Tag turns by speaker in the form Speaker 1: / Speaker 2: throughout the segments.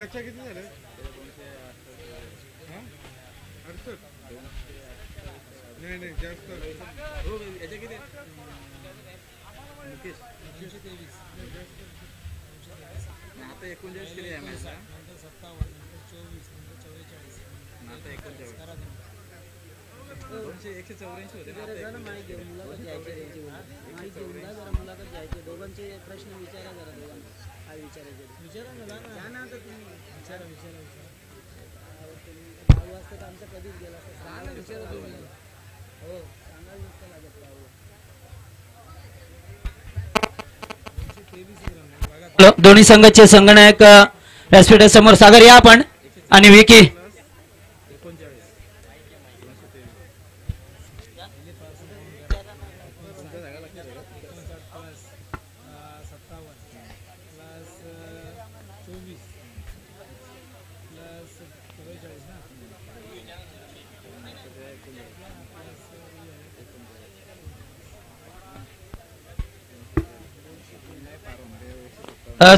Speaker 1: अच्छा किती झाले? हां 68 नाही जास्त हो याच्या किती मुकेश 323 आता 39 केली आहे मॅच 57 24 44 आता 39 184 होते ना माहिती घेऊन मुलाखत घ्यायची त्यांची माहिती घेऊन जा जरा मुलाखत घ्यायची दोघांचे प्रश्न विचारा जरा दोघांना काय विचारायचे विचारा ना आता तुम्ही विचारा 9 वाजता तर आमचा कधीच गेला असता विचारा तुम्ही हो सांगायला नसतं लागत
Speaker 2: का दोन्ही संघाचे संगणक व्यासपीठा समोर सागर या आपण आणि विकी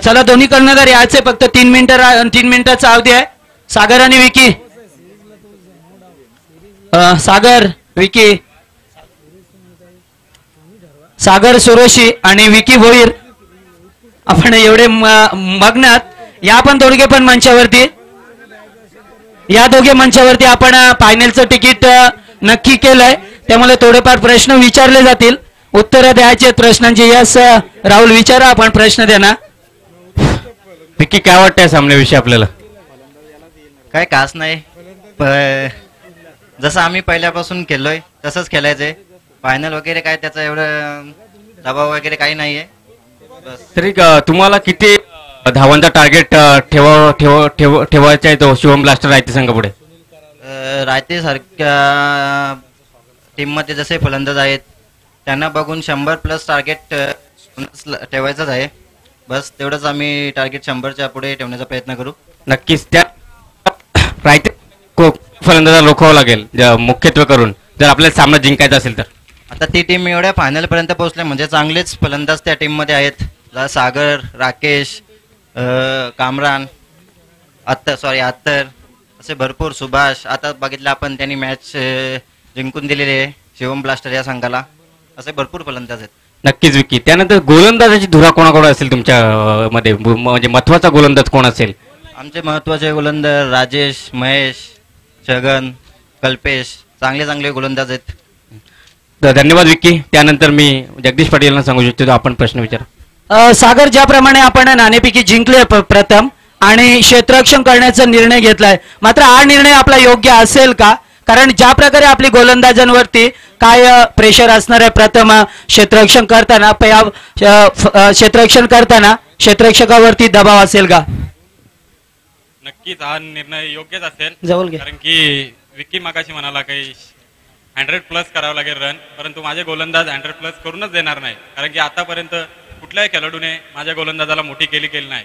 Speaker 2: चला दोन्ही कर्णधार यायचे फक्त 3 मिनिटाचा अवधी आहे सागर आणि विकी सागर विकी सागर सुरोशी आणि विकी भोईर आपण एवढे मग्नात या पण दोघे पण मंचावरती या दोघे मंचावरती आपण फायनलचं तिकीट नक्की केलंय त्यामुळे थोडेफार प्रश्न विचारले जातील उत्तर द्यायचे प्रश्नांची यस राहुल विचारा आपण प्रश्न देणार
Speaker 3: विकी काय वाटतंय सामन्याविषयी आपल्याला
Speaker 4: काय खास नाही जसं आम्ही पहिल्यापासून खेळलोय तसंच खेळायचंय फायनल वगैरे काय त्याचा एवढं दबाव वगैरे काही नाहीये
Speaker 3: तरी तुम्हाला किती धावांचा टार्गेट ठेवायचा आहे तो शिवम ब्लास्टर रायते संघापुढे
Speaker 4: रायते सारख्या टीम मध्ये जसे फलंदाज आहेत त्यांना बघून 100+ टार्गेट ठेवायचंच आहे बस तेवढंच आम्ही टार्गेट 100च्या पुढे ठेवण्याचा प्रयत्न करू
Speaker 3: नक्कीच त्या रायते फलंदाजाला रोखावं लागेल मुख्यत्वे करून जर आपल्याला सामना जिंकायचा असेल तर
Speaker 4: आता ती टीम एवढ्या फायनल पर्यंत पोहोचल्या म्हणजे चांगलेच फलंदाज त्या टीम मध्ये आहेत सागर राकेश कामरान अत्तर असे भरपूर सुभाष आता बघितलं आपण त्यांनी मॅच जिंकून दिलेली आहे शिवम ब्लास्टर या संघाला असे भरपूर फलंदाज आहेत
Speaker 3: नक्कीच विकी त्यानंतर गोलंदाजाची धुरा कोणाकडे असेल तुमच्या मध्ये म्हणजे महत्वाचा गोलंदाज कोण असेल
Speaker 4: आमचे महत्वाचे गोलंदाज राजेश महेश छगन कल्पेश चांगले गोलंदाज आहेत
Speaker 3: धन्यवाद विकी त्यानंतर मी जगदीश पाटील यांना सांगू इच्छितो आपण प्रश्न विचारा
Speaker 2: सागर ज्याप्रमाणे आपण नाणेफेकी जिंकले प्रथम आणि क्षेत्ररक्षण करण्याचा निर्णय घेतलाय मात्र हा निर्णय आपला योग्य असेल का कारण ज्या प्रकारे आपली गोलंदाजांवरती काय प्रेशर असणार आहे प्रथम क्षेत्ररक्षण करताना क्षेत्ररक्षकावरती दबाव असेल का
Speaker 5: नक्कीच हा निर्णय योग्यच असेल
Speaker 2: जवळ घ्या
Speaker 5: कारण की विकी मागाशी म्हणाला काही 100+ करावं लागेल रन परंतु माझे गोलंदाज 100+ करूनच देणार नाही कारण की आतापर्यंत कुठल्याही खेळाडूने माझ्या गोलंदाजाला मोठी केली नाही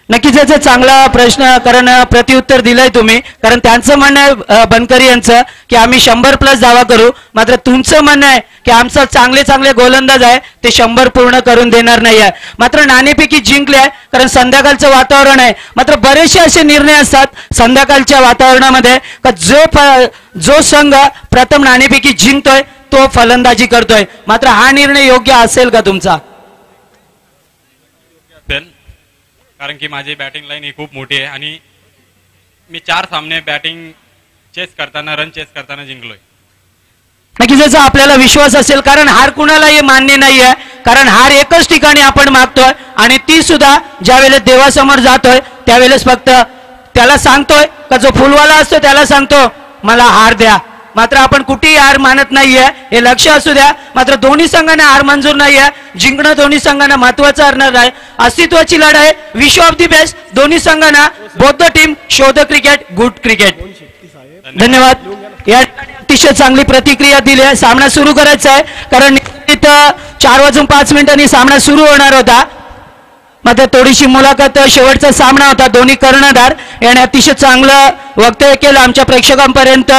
Speaker 2: नक्कीच याचा चांगला प्रश्न कारण प्रत्युत्तर दिलंय तुम्ही कारण त्यांचं म्हणणं आहे बनकरी यांचं की आम्ही 100+ धावा करू मात्र तुमचं म्हणणं आहे की आमचं चांगले गोलंदाज आहे ते 100 पूर्ण करून देणार नाही आहे मात्र नाणेफेकी जिंकले आहे कारण संध्याकाळचं वातावरण आहे मात्र बरेचसे असे निर्णय असतात संध्याकाळच्या वातावरणामध्ये का जो संघ प्रथम नाणेफेकी जिंकतोय तो फलंदाजी करतोय मात्र हा निर्णय योग्य असेल का तुमचा
Speaker 5: कारण की माझी बॅटिंग लाईन ही खूप मोठी आहे आणि मी 4 सामने बॅटिंग रन चेस करताना जिंकलोय
Speaker 2: नक्कीच याचा आपल्याला विश्वास असेल कारण हार कुणालाही मान्य नाही आहे कारण हार एकच ठिकाणी आपण मागतोय आणि ती सुद्धा ज्यावेळेस देवासमोर जातोय त्यावेळेस फक्त त्याला सांगतोय का जो फुलवाला असतो त्याला सांगतो मला हार द्या मात्र आपण कुठेही हार मानत नाहीये हे लक्ष असू द्या मात्र दोन्ही संघांना हार मंजूर नाहीये जिंकणं दोन्ही संघांना महत्वाचं असणार आहे अस्तित्वाची लढाई विश्व ऑफ दी बेस्ट दोन्ही संघांना both the team show the cricket good cricket धन्यवाद या अतिशय चांगली प्रतिक्रिया दिली आहे सामना सुरू करायचा आहे कारण 4:05 सामना सुरू होणार होता मात्र थोडीशी मुलाखत शेवटचा सामना होता दोन्ही कर्णधार याने अतिशय चांगलं वक्तव्य केलं आमच्या प्रेक्षकांपर्यंत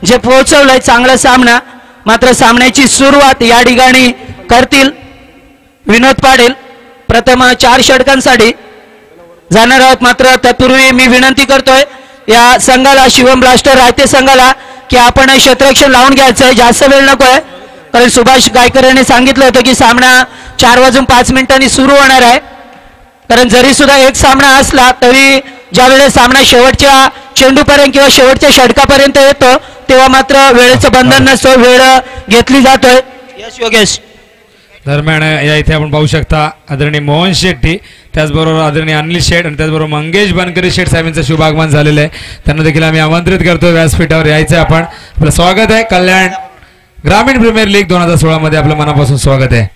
Speaker 2: जे पोहोचवलंय चांगला सामना मात्र सामन्याची सुरुवात या ठिकाणी करतील विनोद पाटील प्रथम 4 षटकांसाठी जाणार आहोत. मात्र तत्पूर्वी मी विनंती करतोय या संघाला, शिवम ब्लास्टर रायते संघाला, की आपण क्षेत्ररक्षण लावून घ्यायचं आहे. जास्त वेळ नकोय, कारण सुभाष गायकर यांनी सांगितलं होतं की सामना 4:05 सुरू होणार आहे. कारण जरी सुद्धा एक सामना असला तरी ज्यावेळेस सामना शेवटच्या चेंडूपर्यंत किंवा शेवटच्या षटकापर्यंत येतो तेव्हा मात्र वेळेचं बंधन नसतो, वेळ घेतली जातोय. यश योगेश.
Speaker 6: दरम्यान या इथे आपण पाहू शकता आदरणीय मोहन शेट्टी, त्याचबरोबर आदरणीय अनिल शेठ आणि त्याचबरोबर मंगेश बनकरी शेठ साहेबांचं शुभ आगमन झालेलं आहे. त्यांना देखील आम्ही आमंत्रित करतो व्यासपीठावर यायचं. आपण आपलं स्वागत आहे. कल्याण ग्रामीण प्रीमियर लीग 2016 मध्ये आपलं मनापासून स्वागत आहे.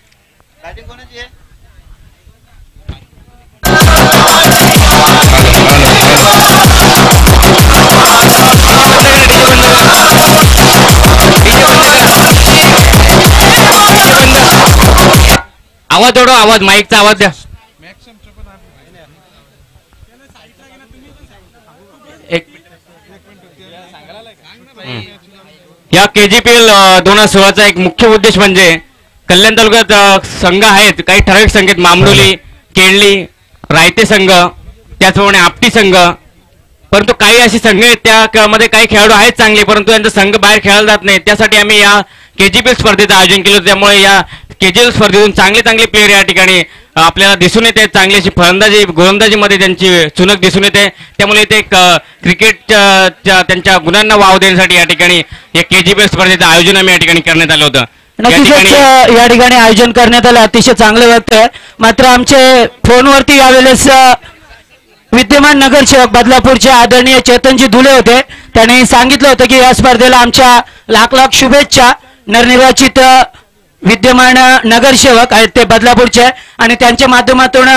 Speaker 3: आवाज ओढो, आवाज माईकचा आवाज द्या. एक या KGPL 2016चा एक मुख्य उद्देश म्हणजे कल्याण तालुक्यात संघ आहेत, काही ठराविक संघ आहेत, मामडोली, केळली, रायते संघ, त्याचप्रमाणे आपटी संघ. परंतु काही अशी संघ आहेत त्यामध्ये काही खेळाडू आहेत चांगले, परंतु त्यांचा संघ बाहेर खेळायला जात नाही. त्यासाठी आम्ही या KGPL स्पर्धेचं आयोजन केलं. त्यामुळे या KGPL स्पर्धेतून चांगले प्लेयर या ठिकाणी आपल्याला दिसून येते. चांगली अशी फलंदाजी गोलंदाजीमध्ये त्यांची चुनक दिसून येते. त्यामुळे ते क्रिकेटच्या त्यांच्या गुणांना वाव देण्यासाठी या ठिकाणी या KGPL स्पर्धेचं आयोजन आम्ही या ठिकाणी करण्यात आलं होतं.
Speaker 2: नक्कीच या ठिकाणी आयोजन करण्यात आलं, अतिशय चांगलं वाटतंय. मात्र आमचे फोनवरती यावेळेस विद्यमान नगरसेवक बदलापूरचे आदरणीय चेतनजी धुले होते. त्यांनी सांगितलं होतं की या स्पर्धेला आमच्या लाख शुभेच्छा. नवनिर्वाचित विद्यमान नगरसेवक आहेत ते बदलापूरचे, आणि त्यांच्या माध्यमातून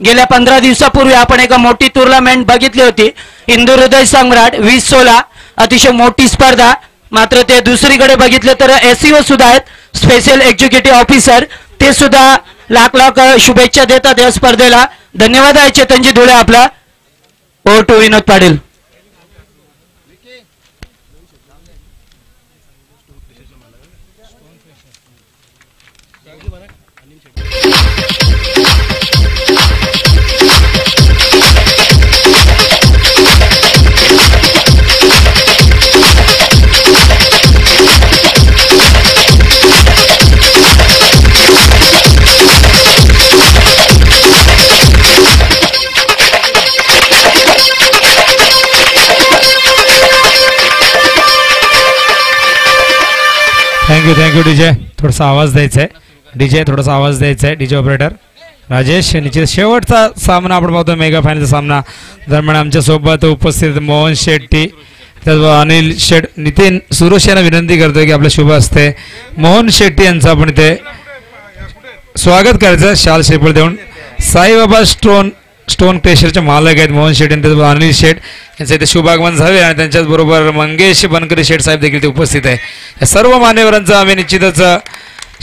Speaker 2: गेल्या 15 दिवसापूर्वी आपण एक मोठी टुर्नामेंट बघितली होती, हिंदू हृदय सम्राट 2016, अतिशय मोठी स्पर्धा. मात्र ते दुसरीकडे बघितलं तर SEO सुद्धा आहेत, स्पेशल एक्झिक्युटिव्ह ऑफिसर, ते सुद्धा लाख शुभेच्छा देतात या स्पर्धेला. धन्यवाद आहे चेतनजी धुळे आपला. Over to Vinod Patil.
Speaker 6: Thank you DJ. थोडासा आवाज द्यायचा आहे डीजे, थोडासा आवाज द्यायचा आहे डीजे ऑपरेटर राजेश. निश्चित शेवटचा सामना आपण पाहतो, मेगा फायनलचा सामना. दरम्यान आमच्या सोबत उपस्थित मोहन शेट्टी, त्याचबरोबर अनिल शेठ, नितीन सुरेश यांना विनंती करतोय की आपल्या शुभ हस्ते मोहन शेट्टी यांचं आपण इथे स्वागत करायचं शाल शेपळ देऊन. साईबाबा स्टोन क्रेशरचे मालक आहेत मोहन शेठ आणि त्याचबरोबर अनिल शेठ यांचं इथे शुभागमन झाले, आणि त्यांच्याचबरोबर मंगेश बनकरी शेठ साहेब देखील ते उपस्थित आहे. या सर्व मान्यवरांचं आम्ही निश्चितच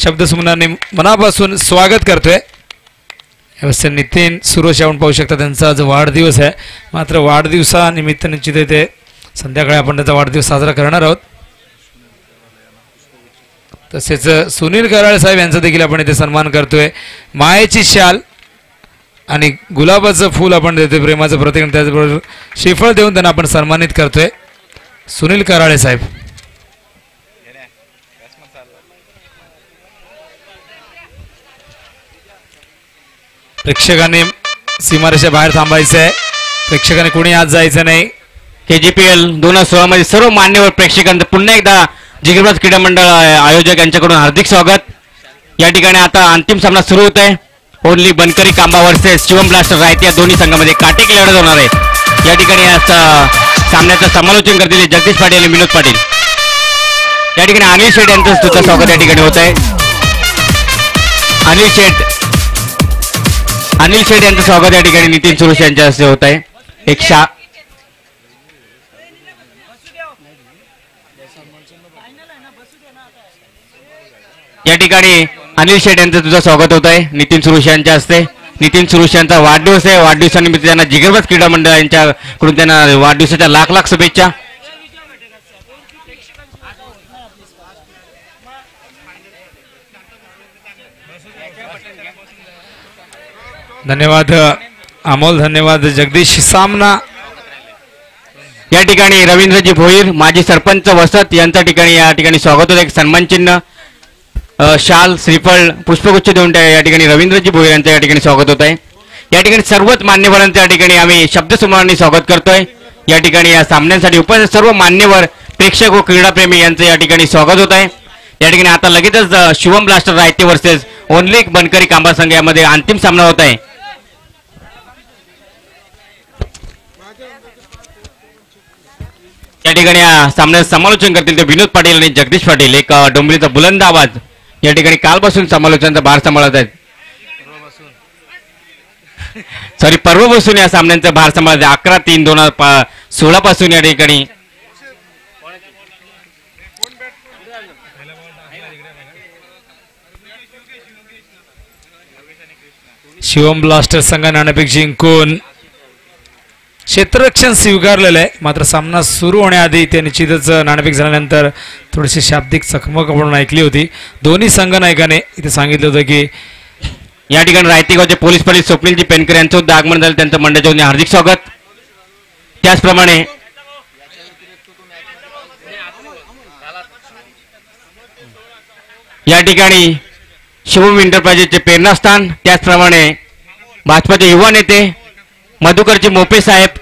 Speaker 6: शब्दसमूहाने मनापासून स्वागत करतोय. व्यवस्थित नितीन सुरेश आपण पाहू शकता, त्यांचा आज वाढदिवस आहे. मात्र वाढदिवसानिमित्त निश्चित इथे संध्याकाळी आपण त्याचा वाढदिवस साजरा करणार आहोत. तसेच सुनील कराळे साहेब यांचा देखील आपण इथे सन्मान करतोय. मायेची शाल आणि गुलाबाचं फूल आपण देतोय, प्रेमाचं प्रतीक, आणि त्याचबरोबर श्रीफळ देऊन त्यांना आपण सन्मानित करतोय. सुनील कराळे साहेब. प्रेक्षकांनी सीमारेषा बाहेर थांबायचं आहे, प्रेक्षकांनी कोणी आज जायचं नाही.
Speaker 3: KGPL 2016 मध्ये सर्व मान्यवर प्रेक्षकांचं पुन्हा एकदा जिगरबाज क्रीडा मंडळ आयोजक यांच्याकडून हार्दिक स्वागत. या ठिकाणी आता अंतिम सामना सुरू होत आहे. Only Bankari Kamba versus Shivam blaster रायते या दोन्ही संघामध्ये काटेकी लढत होणार आहे. या ठिकाणी सामन्याचं समालोचन करतील जगदीश पाटील आणि विनोद पाटील. या ठिकाणी अनिल शेठ यांचं सुद्धा स्वागत या ठिकाणी होत आहे. अनिल शेठ यांचं स्वागत या ठिकाणी नितीन सुरेश यांच्या हस्ते होत आहे. या ठिकाणी अनिल शेठ यांचं तुझं स्वागत होत आहे नितीन सुरेश यांच्या हस्ते. नितीन सुरेश यांचा वाढदिवस आहे. वाढदिवसानिमित्त त्यांना जिगरबाज क्रीडा मंडळ यांच्याकडून त्यांना वाढदिवसाच्या लाख शुभेच्छा.
Speaker 6: धन्यवाद अमोल धन्यवाद. जगदीश सामना
Speaker 3: या ठिकाणी रवींद्रजी भोईर माजी सरपंच वसत यांच्या ठिकाणी या ठिकाणी स्वागत होतं. एक सन्मान चिन्ह शाल श्रीफळ पुष्पगुच्छ देऊन या ठिकाणी रवींद्रजी भोईर यांचं या ठिकाणी स्वागत होत आहे. या ठिकाणी सर्वच मान्यवरांच्या या ठिकाणी आम्ही शब्दसमूहांनी स्वागत करतोय. या ठिकाणी या सामन्यांसाठी उपस्थित सर्व मान्यवर प्रेक्षक व क्रीडाप्रेमी यांचं या ठिकाणी स्वागत होत आहे. या ठिकाणी आता लगेचच शिवम ब्लास्टर रायते वर्सेस ओनली बनकरी कांबा संघ यामध्ये अंतिम सामना होत आहे. या ठिकाणी या सामन्याचं समालोचन करतील ते विनोद पाटील आणि जगदीश पाटील. एक डोंबरीचा बुलंद आवाज या ठिकाणी कालपासून समालोचनाचा भार सांभाळत आहेत. सॉरी पर्व बसून या सामन्यांचा भार सांभाळत आहे. 11/3/2016 पासून या ठिकाणी
Speaker 6: शिवम ब्लास्टर संघ नाणेफेक जिंकून क्षेत्ररक्षण स्वीकारलेलं आहे. मात्र सामना सुरू होण्याआधी ते निश्चितच नाणेफेक झाल्यानंतर थोडीशी शाब्दिक चकमक आपण ऐकली होती. दोन्ही संघ नायकाने इथे सांगितलं होतं की
Speaker 3: या ठिकाणी रायतेगावचे पोलीस पाटील स्वप्नीलजी पेनकर यांचं सुद्धा आगमन झालं. त्यांचं मंडळाच्या वतीने हार्दिक स्वागत. त्याचप्रमाणे या ठिकाणी शिवम एंटरप्राइजेसचे प्रेरणास्थान त्याचप्रमाणे भाजपाचे युवा नेते मधुकरजी मोपे साहेब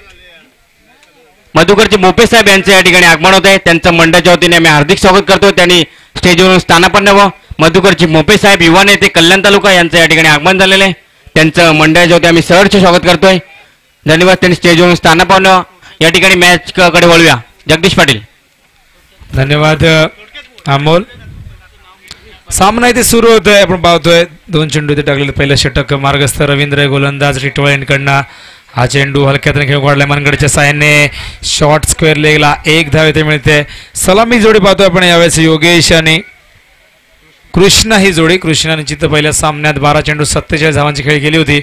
Speaker 3: यांचं या ठिकाणी आगमन होत आहे. त्यांचं मंडळाच्या वतीने आम्ही हार्दिक स्वागत करतो. त्यांनी स्टेजवरून स्थानापन्न व्हावं. मधुकरजी मोपे साहेब युवा नेते कल्याण तालुका यांचं या ठिकाणी आगमन झालेलं आहे. त्यांचं मंडळाच्या वतीने आम्ही सहर्ष स्वागत करतोय. धन्यवाद. त्यांनी स्टेजवरून स्थानापन्न व्हावं. या ठिकाणी मॅच कडे वळूया. जगदीश पाटील.
Speaker 6: धन्यवाद अमोल. सामना इथे सुरू होतोय. आपण पाहतोय 2 चेंडू इथे टाकलेले. पहिलं षटक मार्गस्थ रवींद्र गोलंदाज टिटवाळे यांकडनं. हा चेंडू हलक्यातून खेळ काढलाय मनगडच्या साहाय्याने. शॉर्ट स्क्वेअर लेगला 1 धाव इथे मिळते. सलामी जोडी पाहतोय आपण यावेळेस योगेश आणि कृष्णा ही जोडी. कृष्णा निश्चित पहिल्या सामन्यात 12 चेंडू 47 धावांची खेळी केली होती.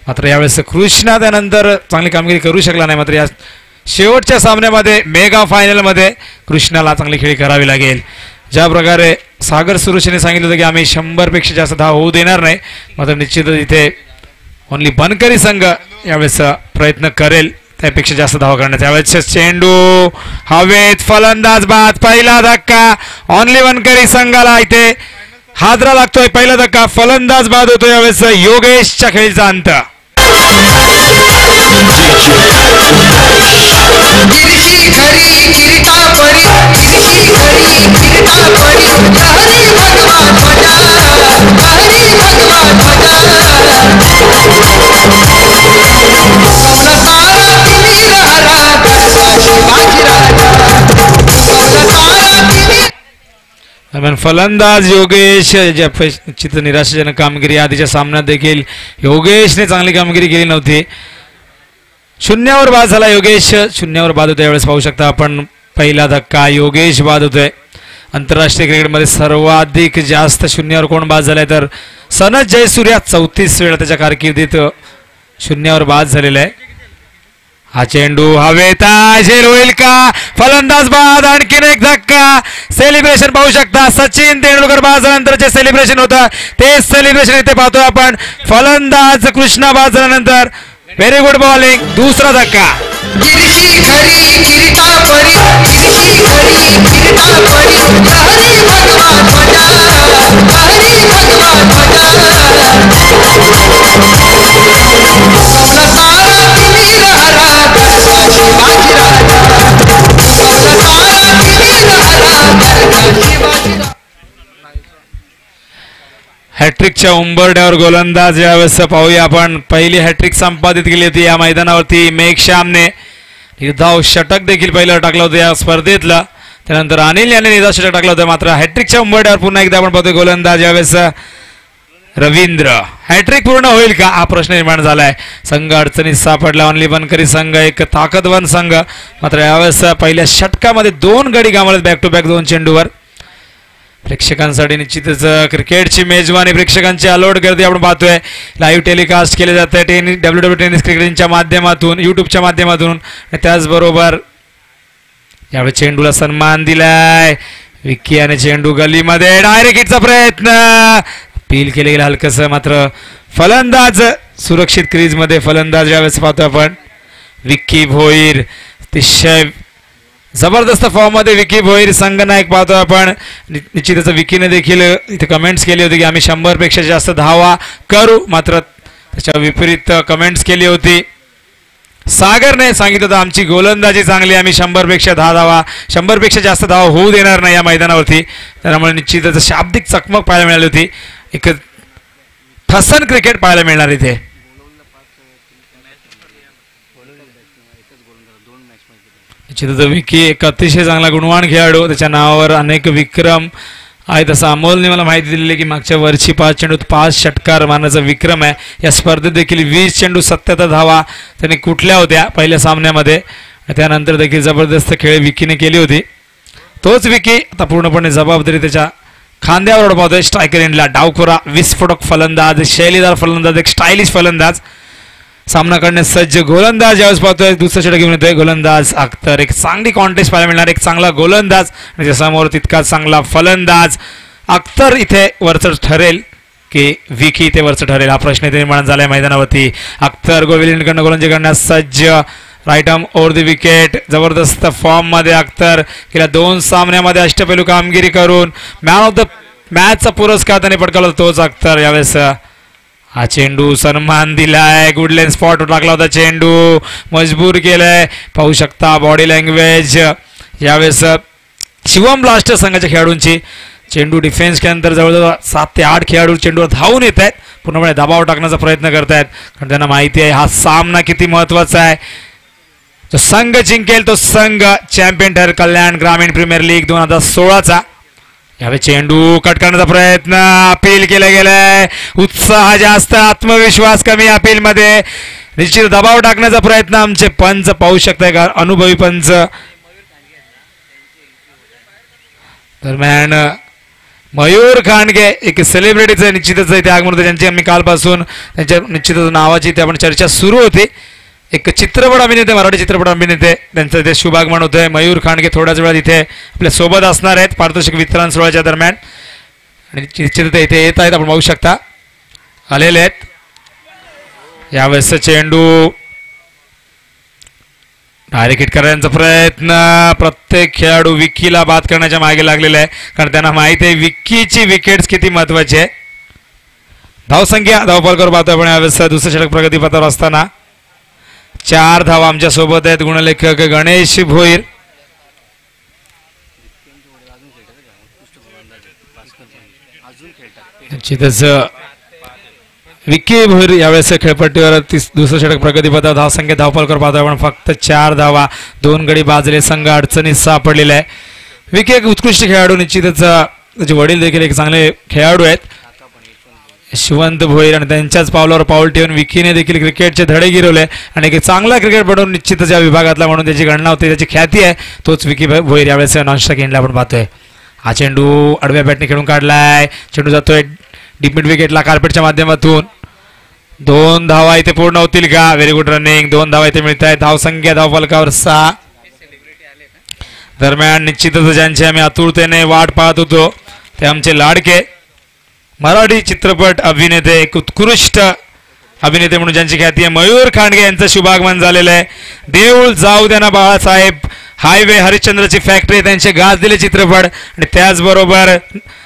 Speaker 6: मात्र यावेळेस कृष्णा त्यानंतर चांगली कामगिरी करू शकला नाही. मात्र या शेवटच्या सामन्यामध्ये मेगा फायनलमध्ये कृष्णाला चांगली खेळी करावी लागेल. ज्या प्रकारे सागर सुरेशने सांगितलं होतं की आम्ही 100पेक्षा जास्त धाव होऊ देणार नाही. मात्र निश्चितच इथे ओनली बनकरी संघ यावेळेस प्रयत्न करेल त्यापेक्षा जास्त धावा करण्याचा. यावेळेस चेंडू हवेत, फलंदाज बाद. पहिला धक्का ओनली बनकरी संघाला इथे हादरा लागतोय. पहिला धक्का फलंदाज बाद होतो. यावेळेस योगेशच्या खेळीचा अंत. फलंदाज योगेश निश्चित निराशाजनक कामगिरी. आधीच्या सामन्यात देखील योगेशने चांगली कामगिरी केली नव्हती. 0वर बाद झाला योगेश. 0वर बाद होतोय. यावेळेस पाहू शकता आपण पहिला धक्का योगेश बाद होतोय. आंतरराष्ट्रीय क्रिकेटमध्ये सर्वाधिक जास्त 0वर कोण बाद झालाय तर सनत जयसूर्या 34 वेळा त्याच्या कारकिर्दीत 0वर बाद झालेला आहे. हा चेंडू हवेत झेल होईल का? फलंदाज बाद. आणखीन एक धक्का. सेलिब्रेशन पाहू शकता. सचिन तेंडुलकर बाद झाल्यानंतरचे सेलिब्रेशन होतं तेच सेलिब्रेशन इथे पाहतोय आपण. फलंदाज कृष्णा बाद झाल्यानंतर व्हेरी गुड बॉलिंग. दुसरा धक्का. हॅट्रिकच्या उंबरड्यावर गोलंदाज यावेळेस पाहूया आपण. पहिली हॅट्रिक संपादित केली होती या मैदानावरती मेघ श्यामने. निर्धाव षटक देखील पहिलं टाकलं होतं या स्पर्धेतलं. त्यानंतर अनिल याने निर्धाव षटक टाकलं होतं. मात्र हॅट्रिकच्या उंबरड्यावर पुन्हा एकदा आपण पाहतोय गोलंदाज यावेळेस रवींद्र. हॅट्रिक पूर्ण होईल का हा प्रश्न निर्माण झालाय. संघ अडचणीत सापडला. ओनली बनकरी संघ एक ताकदवान संघ. मात्र यावेळेस पहिल्या षटकामध्ये 2 गडी गमावलेत बॅक टू बॅक 2 चेंडूवर. प्रेक्षकांसाठी निश्चितच क्रिकेटची मेजवानी प्रेक्षकांची अलोट गर्दी आपण पाहतोय. लाईव्ह टेलिकास्ट केले जात आहे WWE टेनिस क्रिकेटच्या माध्यमातून, युट्यूबच्या माध्यमातून. त्याचबरोबर यावेळी चेंडूला सन्मान दिलाय. विक्की आणि चेंडू गलीमध्ये डायरेक्ट हिटचा प्रयत्न. अपील केले गेलं हलकस. मात्र फलंदाज सुरक्षित क्रीज मध्ये फलंदाज यावेळेस पाहतो आपण विक्की भोईर. अतिशय जबरदस्त फॉर्म मध्ये विक्की भोईर संघनायक पाहतो आपण. निश्चितच विकीने देखील इथे कमेंट्स केली होती की आम्ही 100 पेक्षा जास्त धावा करू, मात्र त्याच्या विपरीत कमेंट्स केली होती. सागरने सांगितलं होतं आमची गोलंदाजी चांगली, आम्ही 100 पेक्षा जास्त धावा होऊ देणार नाही या मैदानावरती. त्यामुळे निश्चितच शाब्दिक चकमक पाहायला मिळाली होती. एक ठसन क्रिकेट पाहायला मिळणार इथे. निश्चितच विकी एक अतिशय चांगला गुणवान खेळाडू, त्याच्या नावावर अनेक विक्रम आहे. तसं अमोलने मला माहिती दिलेली की मागच्या वर्षी 5 चेंडूत 5 षटकार मारण्याचा विक्रम आहे. या स्पर्धेत देखील 20 चेंडू 77 धावा त्यांनी कुठल्या होत्या पहिल्या सामन्यामध्ये. त्यानंतर देखील जबरदस्त खेळ विकीने केली होती. तोच विकी आता पूर्णपणे जबाबदारी त्याच्या खांद्यावर पाहतोय. स्ट्रायकर एंडला डावखोरा, विस्फोटक फलंदाज, शैलीदार फलंदाज, एक स्टायलिश फलंदाज, सामना करण्यास सज्ज गोलंदाज यावेळेस पाहतोय. दुसरा षटक घेऊन येतोय गोलंदाज अख्तर. एक चांगली कॉन्टेस्ट पाहायला मिळणार, एक चांगला गोलंदाज आणि समोर तितकाच चांगला फलंदाज. अख्तर इथे वरचढ ठरेल की विकी इथे वरचढ ठरेल हा प्रश्न इथे निर्माण झालाय मैदानावरती. अख्तर गोविंदकडनं गोलंदाजी करण्यास सज्ज. Right arm over the wicket. जबरदस्त फॉर्म मध्ये अख्तर गेल्या 2 सामन्यामध्ये अष्टपैलू कामगिरी करून मॅन ऑफ द मॅचचा पुरस्कार त्याने पटकावला तोच अख्तर. यावेळेस हा चेंडू सन्मान दिलाय, गुडलेन स्पॉट टाकला होता चेंडू, मजबूर केलाय. पाहू शकता बॉडी लँग्वेज यावेळेस शिवम ब्लास्टर संघाच्या खेळाडूंची. चेंडू डिफेन्स केल्यानंतर जवळजवळ 7 ते 8 खेळाडू चेंडूवर धावून येत आहेत, पूर्णपणे दबाव टाकण्याचा प्रयत्न करतायत, कारण त्यांना माहिती आहे हा सामना किती महत्वाचा आहे. जो संघ जिंकेल तो संघ चॅम्पियन ठरेल. कल्याण ग्रामीण प्रीमियर लीग 2016चा. यावेळी चेंडू कट करण्याचा प्रयत्न, अपील केलं गेलंय. उत्साह जास्त, आत्मविश्वास कमी अपील मध्ये. निश्चित दबाव टाकण्याचा प्रयत्न आमचे पंच पाहू शकताय का, अनुभवी पंच. दरम्यान मयूर खांडगे एक सेलिब्रिटीचं निश्चितच इथे आगमन होतं, ज्यांची आम्ही कालपासून त्यांच्या निश्चितच नावाची इथे आपण चर्चा सुरू होती. एक चित्रपट अभिनेते, मराठी चित्रपट अभिनेते, त्यांचं इथे शुभागमन होतंय. मयूर खांडगे थोड्याच वेळात इथे आपल्या सोबत असणार आहेत पारितोषिक वितरण सोहळ्याच्या दरम्यान. आणि निश्चित इथे येत आहेत, आपण पाहू शकता आलेले आहेत. यावेळेस चेंडू डायरेक्ट हिट करण्याचा प्रयत्न. प्रत्येक खेळाडू विक्कीला बाद करण्याच्या मागे लागलेला आहे, कारण त्यांना माहिती आहे विक्कीची विकेट्स किती महत्वाची आहे. धावसंख्या धावफलकावर पाहतो आपण. यावेळेस दुसरं षटक प्रगतीपथावर असताना 4 धावा आमच्या सोबत आहेत. गुणलेखक गणेश भोईर. निश्चितच विक्की भोईर यावेळेस खेळपट्टीवर दुसरं षटक प्रगतीपथावर. धावसंख्या धावफलकावर पाहतो आपण फक्त 4 धावा, 2 गडी बाजले. संघ अडचणीत सापडलेला आहे. विक्की एक उत्कृष्ट खेळाडू, निश्चितच त्याचे वडील देखील एक चांगले खेळाडू आहेत, शिवंत भोईर, आणि त्यांच्याच पावलावर पाऊल ठेवून विकीने देखील क्रिकेटचे धडे गिरवले आणि एक चांगला क्रिकेटपटू निश्चितच या विभागातला म्हणून त्याची गणना होते, त्याची ख्याती आहे. तोच विकी भोईर यावेळेस नॉनस्ट्राइक एंडला आपण पाहतोय. हा चेंडू आडव्या बॅटने खेळून काढलाय. चेंडू जातोय डीप मिड विकेटला कार्पेटच्या माध्यमातून. 2 धावा इथे पूर्ण होतील का? Very good running. 2 धावा इथे मिळत आहेत. धावसंख्या धावफलकावर 6. दरम्यान निश्चितच ज्यांची आम्ही आतुरतेने वाट पाहत होतो ते आमचे लाडके मराठी चित्रपट अभिनेते, एक उत्कृष्ट अभिनेते म्हणून ज्यांची ख्याती आहे, मयूर खांडगे यांचं शुभागमन झालेलं आहे. देऊळ जाऊ द्या ना बाळासाहेब, हायवे, हरिश्चंद्रची फॅक्टरी, त्यांचे गाजलेले चित्रपट, आणि त्याचबरोबर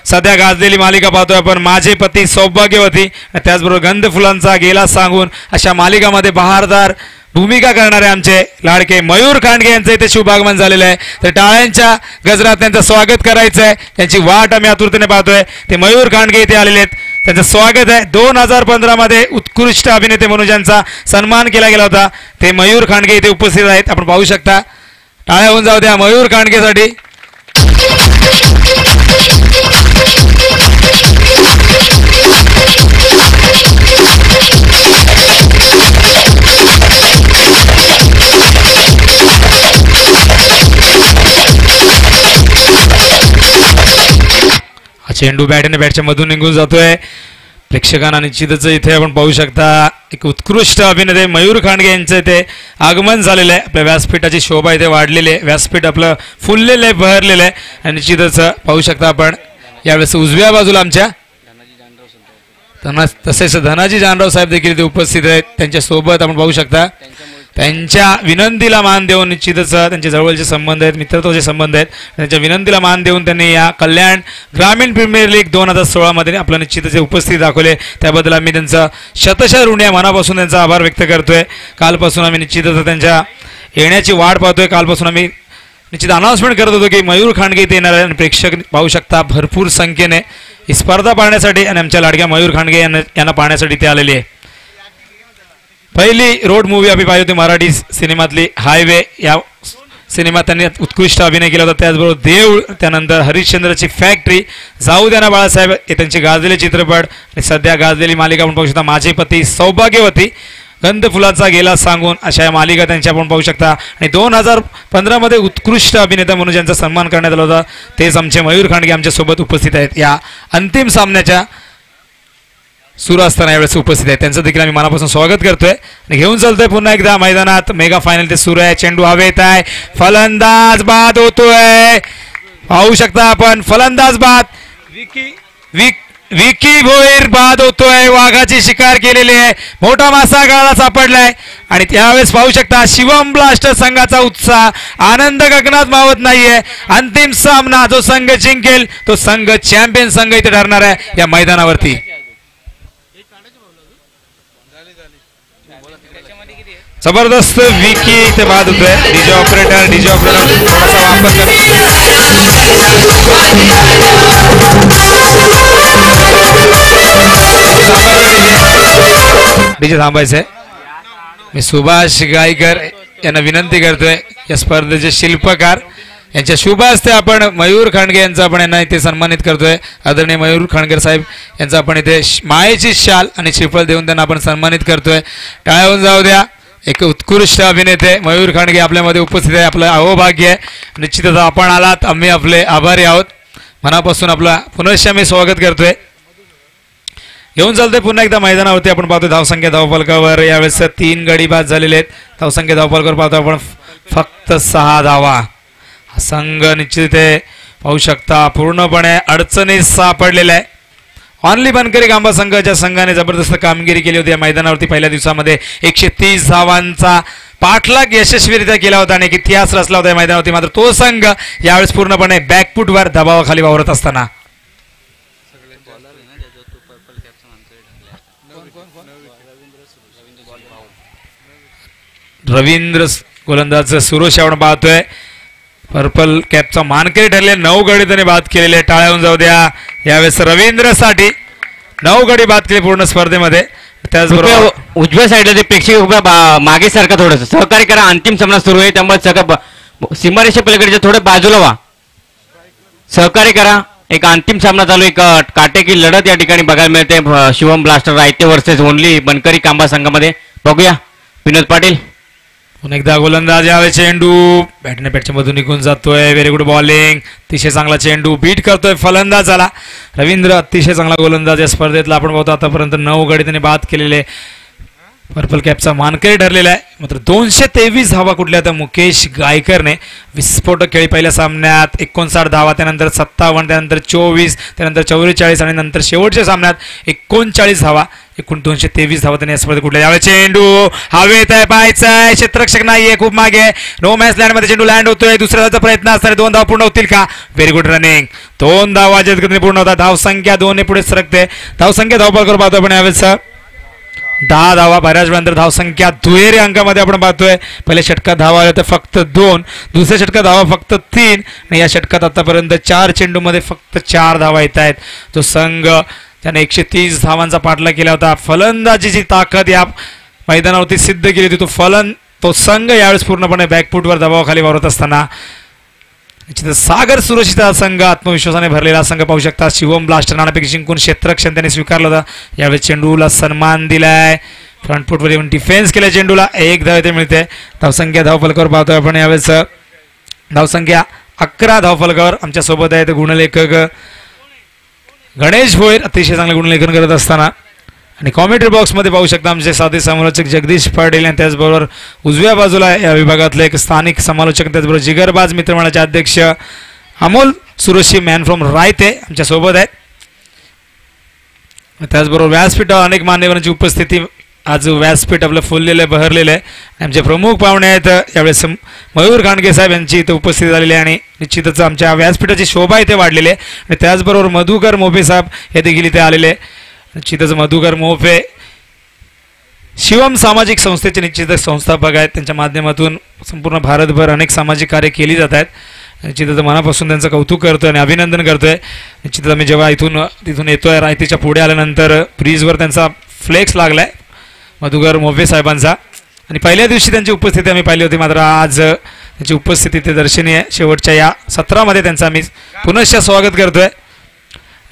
Speaker 6: सध्या गाजलेली मालिका पाहतोय आपण माझे पती सौभाग्यवती, आणि त्याचबरोबर गंध फुलांचा गेला सांगून, अशा मालिकामध्ये बहारदार भूमिका करणारे आमचे लाडके मयूर खांडगे यांचं इथे शुभागमन झालेलं आहे. तर टाळ्यांच्या गजरात त्यांचं स्वागत करायचं आहे, त्यांची वाट आम्ही आतुरतेने पाहतोय. ते मयूर खांडगे इथे आलेले आहेत, त्यांचं स्वागत आहे. 2015 मध्ये उत्कृष्ट अभिनेते म्हणून ज्यांचा सन्मान केला गेला होता ते मयूर खांडगे इथे उपस्थित आहेत. आपण पाहू शकता. टाळ्या होऊन जाऊ द्या मयूर खांडगेसाठी. चेंडू बॅटच्या मधून निघून जातोय. प्रेक्षकांना निश्चितच इथे आपण पाहू शकता एक उत्कृष्ट अभिनेते मयूर खांडगे यांचं इथे आगमन झालेलं आहे. आपल्या व्यासपीठाची शोभा इथे वाढलेली आहे, व्यासपीठ आपलं फुललेलं आहे, बहरलेलं आहे. आणि निश्चितच पाहू शकता आपण यावेळेस उजव्या बाजूला आमच्या तसेच धनाजी जानराव साहेब देखील इथे उपस्थित आहेत. त्यांच्या सोबत आपण पाहू शकता त्यांच्या विनंतीला मान देऊन निश्चितच त्यांचे जवळचे संबंध आहेत, मित्रत्वाचे संबंध आहेत. त्यांच्या विनंतीला मान देऊन त्यांनी या कल्याण ग्रामीण प्रीमियर लीग 2016 मध्ये आपलं निश्चितच उपस्थिती दाखवले. त्याबद्दल आम्ही त्यांचा शतशः ऋणी आहे, मनापासून त्यांचा आभार व्यक्त करतोय. कालपासून आम्ही निश्चितच त्यांच्या येण्याची वाट पाहतोय. कालपासून आम्ही निश्चित अनाउन्समेंट करत होतो की मयूर खांडगे इथे येणार आहे आणि प्रेक्षक पाहू शकता भरपूर संख्येने ही स्पर्धा पाहण्यासाठी आणि आमच्या लाडक्या मयूर खांडगे यांना पाहण्यासाठी ते आलेले आहे. पहिली रोड मूवी आम्ही पाहिली होती मराठी सिनेमातली हायवे. या सिनेमात त्यांनी उत्कृष्ट अभिनय केला होता. त्याचबरोबर देऊळ, त्यानंतर हरिश्चंद्रची फॅक्टरी, जाऊ द्या ना बाळासाहेब हे त्यांचे गाजलेले चित्रपट आणि सध्या गाजलेली मालिका आपण पाहू शकता माझे पती, सौभाग्यवती, गंध फुलाचा गेला सांगून अशा या मालिका त्यांच्या आपण पाहू शकता. आणि 2015 मध्ये उत्कृष्ट अभिनेता म्हणून ज्यांचा सन्मान करण्यात आला होता तेच आमचे मयूर खांडगे आमच्या सोबत उपस्थित आहेत. या अंतिम सामन्याच्या सुरू असताना यावेळेस उपस्थित आहेत. त्यांचं देखील आम्ही मनापासून स्वागत करतोय आणि घेऊन चालतोय पुन्हा एकदा मैदानात. मेगा फायनल ते सुरू आहे. चेंडू हवेत आहे, फलंदाज बाद होतोय. पाहू शकता आपण फलंदाज बाद. विकी भोईर बाद होतोय. वाघाची शिकार केलेली आहे, मोठा मासा गळाला सापडलाय आणि त्यावेळेस पाहू शकता शिवम ब्लास्टर संघाचा उत्साह, आनंद गगनात मावत नाहीये. अंतिम सामना जो संघ जिंकेल तो संघ चॅम्पियन संघ इथे ठरणार आहे या मैदानावरती. जबरदस्त विकी इथे बाद होतोय. डीजे ऑपरेटर थोडासा वापर डीजे थांबायचंय. मी सुभाष गायकर यांना विनंती करतोय या स्पर्धेचे शिल्पकार यांच्या शुभ हस्ते आपण मयूर खांडगे यांचा आपण यांना इथे सन्मानित करतोय. आदरणीय मयूर खांडगे साहेब यांचा आपण इथे मायेची शाल आणि श्रीफळ देऊन त्यांना आपण सन्मानित करतोय. टाळ्यावरून जाऊ द्या. एक उत्कृष्ट अभिनेते मयूर खांडगे आपल्यामध्ये उपस्थित आहे. आपलं अहोभाग्य आहे. निश्चितच आपण आलात, आम्ही आपले आभारी आहोत. मनापासून आपला पुनश्च मी स्वागत करतोय. घेऊन चालतोय पुन्हा एकदा मैदानावरती. आपण पाहतो धावसंख्या धावफलकावर यावेळेस 3 गडी बाद झालेले आहेत. धावसंख्या धावफलकावर पाहतो आपण फक्त 6 धावा. हा संघ निश्चित पाहू शकता पूर्णपणे अडचणीत सापडलेला आहे. ऑनली बनकरी गांबा संघाच्या संघाने जबरदस्त कामगिरी केली होती या मैदानावरती. पहिल्या दिवसामध्ये 130 धावांचा पाठलाग यशस्वीरित्या केला होता आणि एक इतिहास रचला होता या मैदानावरती. मात्र तो संघ यावेळेस पूर्णपणे बॅकफुटवर दबावाखाली वावरत असताना रवींद्र गोलंदाज सुरेश आपण पाहतोय. पर्पल कॅपचा मानकरी ठरले. 9 गडी त्याने बाद केलेले. टाळ्यावरून जाऊ द्या. यावेळेस रवींद्रसाठी 9 गडी बाद केले पूर्ण स्पर्धेमध्ये. त्याचबरोबर
Speaker 3: उजव्या साईडला ते प्रेक्षक उभ्या मागे सारखा थोडंसं सहकार्य करा. अंतिम सामना सुरू आहे त्यामुळे सीमारेषे पलीकडे थोडे बाजूला व्हा, सहकार्य करा. एक अंतिम सामना चालू, एक काटेकी लढत या ठिकाणी बघायला मिळते. शिवम ब्लास्टर रायते वर्सेस ओनली बनकरी कांबा संघामध्ये. बघूया विनोद पाटील.
Speaker 6: पुन्हा एकदा गोलंदाज यावेळेस चेंडू बॅटने बॅटच्या मधून निघून जातोय. Very good bowling. अतिशय चांगला चेंडू बीट करतोय फलंदाजाला. रवींद्र अतिशय चांगला गोलंदाज या स्पर्धेतला आपण पाहतो. आतापर्यंत 9 गडी त्याने बाद केलेले. पर्पल कॅपचा मानकरी ठरलेला आहे. मात्र 223 धावा कुठल्या तर मुकेश गायकरने विस्फोटक खेळी पहिल्या सामन्यात 59 धावा, त्यानंतर 57, त्यानंतर 24, त्यानंतर 44 आणि नंतर शेवटच्या सामन्यात 39 धावा. एकूण 223 धावा त्यांनी या स्पर्धेत कुठल्या. यावेळी चेंडू हवेत आहे, पाहायचा आहे, क्षेत्ररक्षक नाहीये, खूप मागे. नो मॅच लँड मध्ये चेंडू लँड होतोय. दुसऱ्या धावाचा प्रयत्न असताना 2 धावा पूर्ण होतील का. Very good running. 2 धावा जलदगतीने पूर्ण होतात. धावसंख्या 2 ने पुढे सरकते. धावसंख्या धावफलकावर पाहतो आपण यावेळेस 10 धावा. बऱ्याच वेळानंतर धावसंख्या दुहेरी अंकामध्ये आपण पाहतोय. पहिल्या षटकात धावा आल्या तर फक्त 2, दुसऱ्या षटकात धावा फक्त 3 आणि या षटकात आतापर्यंत 4 चेंडूमध्ये फक्त 4 धावा येत आहेत. तो संघ त्याने 130 धावांचा पाठलाग केला होता. फलंदाजीची ताकद या मैदानावरती सिद्ध केली होती. तो संघ यावेळेस पूर्णपणे बॅकफुटवर दबावाखाली वावरत असताना सागर सुरक्षित संघ आत्मविश्वासाने भरलेला संघ पाहू शकता. शिवम ब्लास्टर नाणेफेक जिंकून क्षेत्ररक्षण त्यांनी स्वीकारलं होतं. यावेळी चेंडूला सन्मान दिलाय. फ्रंट फुटवर येऊन डिफेन्स केला. चेंडूला 1 धाव इथे मिळते. धावसंख्या धावफलकावर पाहतोय आपण यावेळेस धावसंख्या 11 धावफलकावर. आमच्या सोबत आहेत गुणलेखक गणेश भोईर, अतिशय चांगले गुणलेखन करत असताना. आणि कॉमेंट्री बॉक्समध्ये पाहू शकता आमचे साथी समालोचक जगदीश पाटील आणि त्याचबरोबर उजव्या बाजूला या विभागातले एक स्थानिक समालोचक, त्याचबरोबर जिगरबाज मित्रमंडळाचे अध्यक्ष अमोल सुरशी मॅन फ्रॉम रायते आमच्या सोबत आहेत. त्याचबरोबर व्यासपीठावर अनेक मान्यवरांची उपस्थिती आज व्यासपीठ आपलं फुललेलं आहे, बहरलेलं आहे. आमचे प्रमुख पाहुणे आहेत यावेळेस मयूर खांडगे साहेब यांची इथे उपस्थिती झालेली आहे आणि निश्चितच आमच्या व्यासपीठाची शोभा इथे वाढलेली आहे. आणि त्याचबरोबर मधुकर मोफे साहेब हे देखील इथे आलेले आहे. निश्चितच मधुकर मोफे शिवम सामाजिक संस्थेचे निश्चितच संस्थापक आहेत. त्यांच्या माध्यमातून संपूर्ण भारतभर अनेक सामाजिक कार्य केली जात आहेत. निश्चितच मनापासून त्यांचं कौतुक करतोय आणि अभिनंदन करतोय. निश्चितच आम्ही जेव्हा तिथून येतोय रायतीच्या पुढे आल्यानंतर ब्रिजवर त्यांचा फ्लेक्स लागलाय मधुकर मोफे साहेबांचा आणि पहिल्या दिवशी त्यांची उपस्थिती आम्ही पाहिली होती, मात्र आज त्यांची उपस्थिती ते दर्शनीय. शेवटच्या या सत्रामध्ये त्यांचं आम्ही पुनश्च स्वागत करतोय.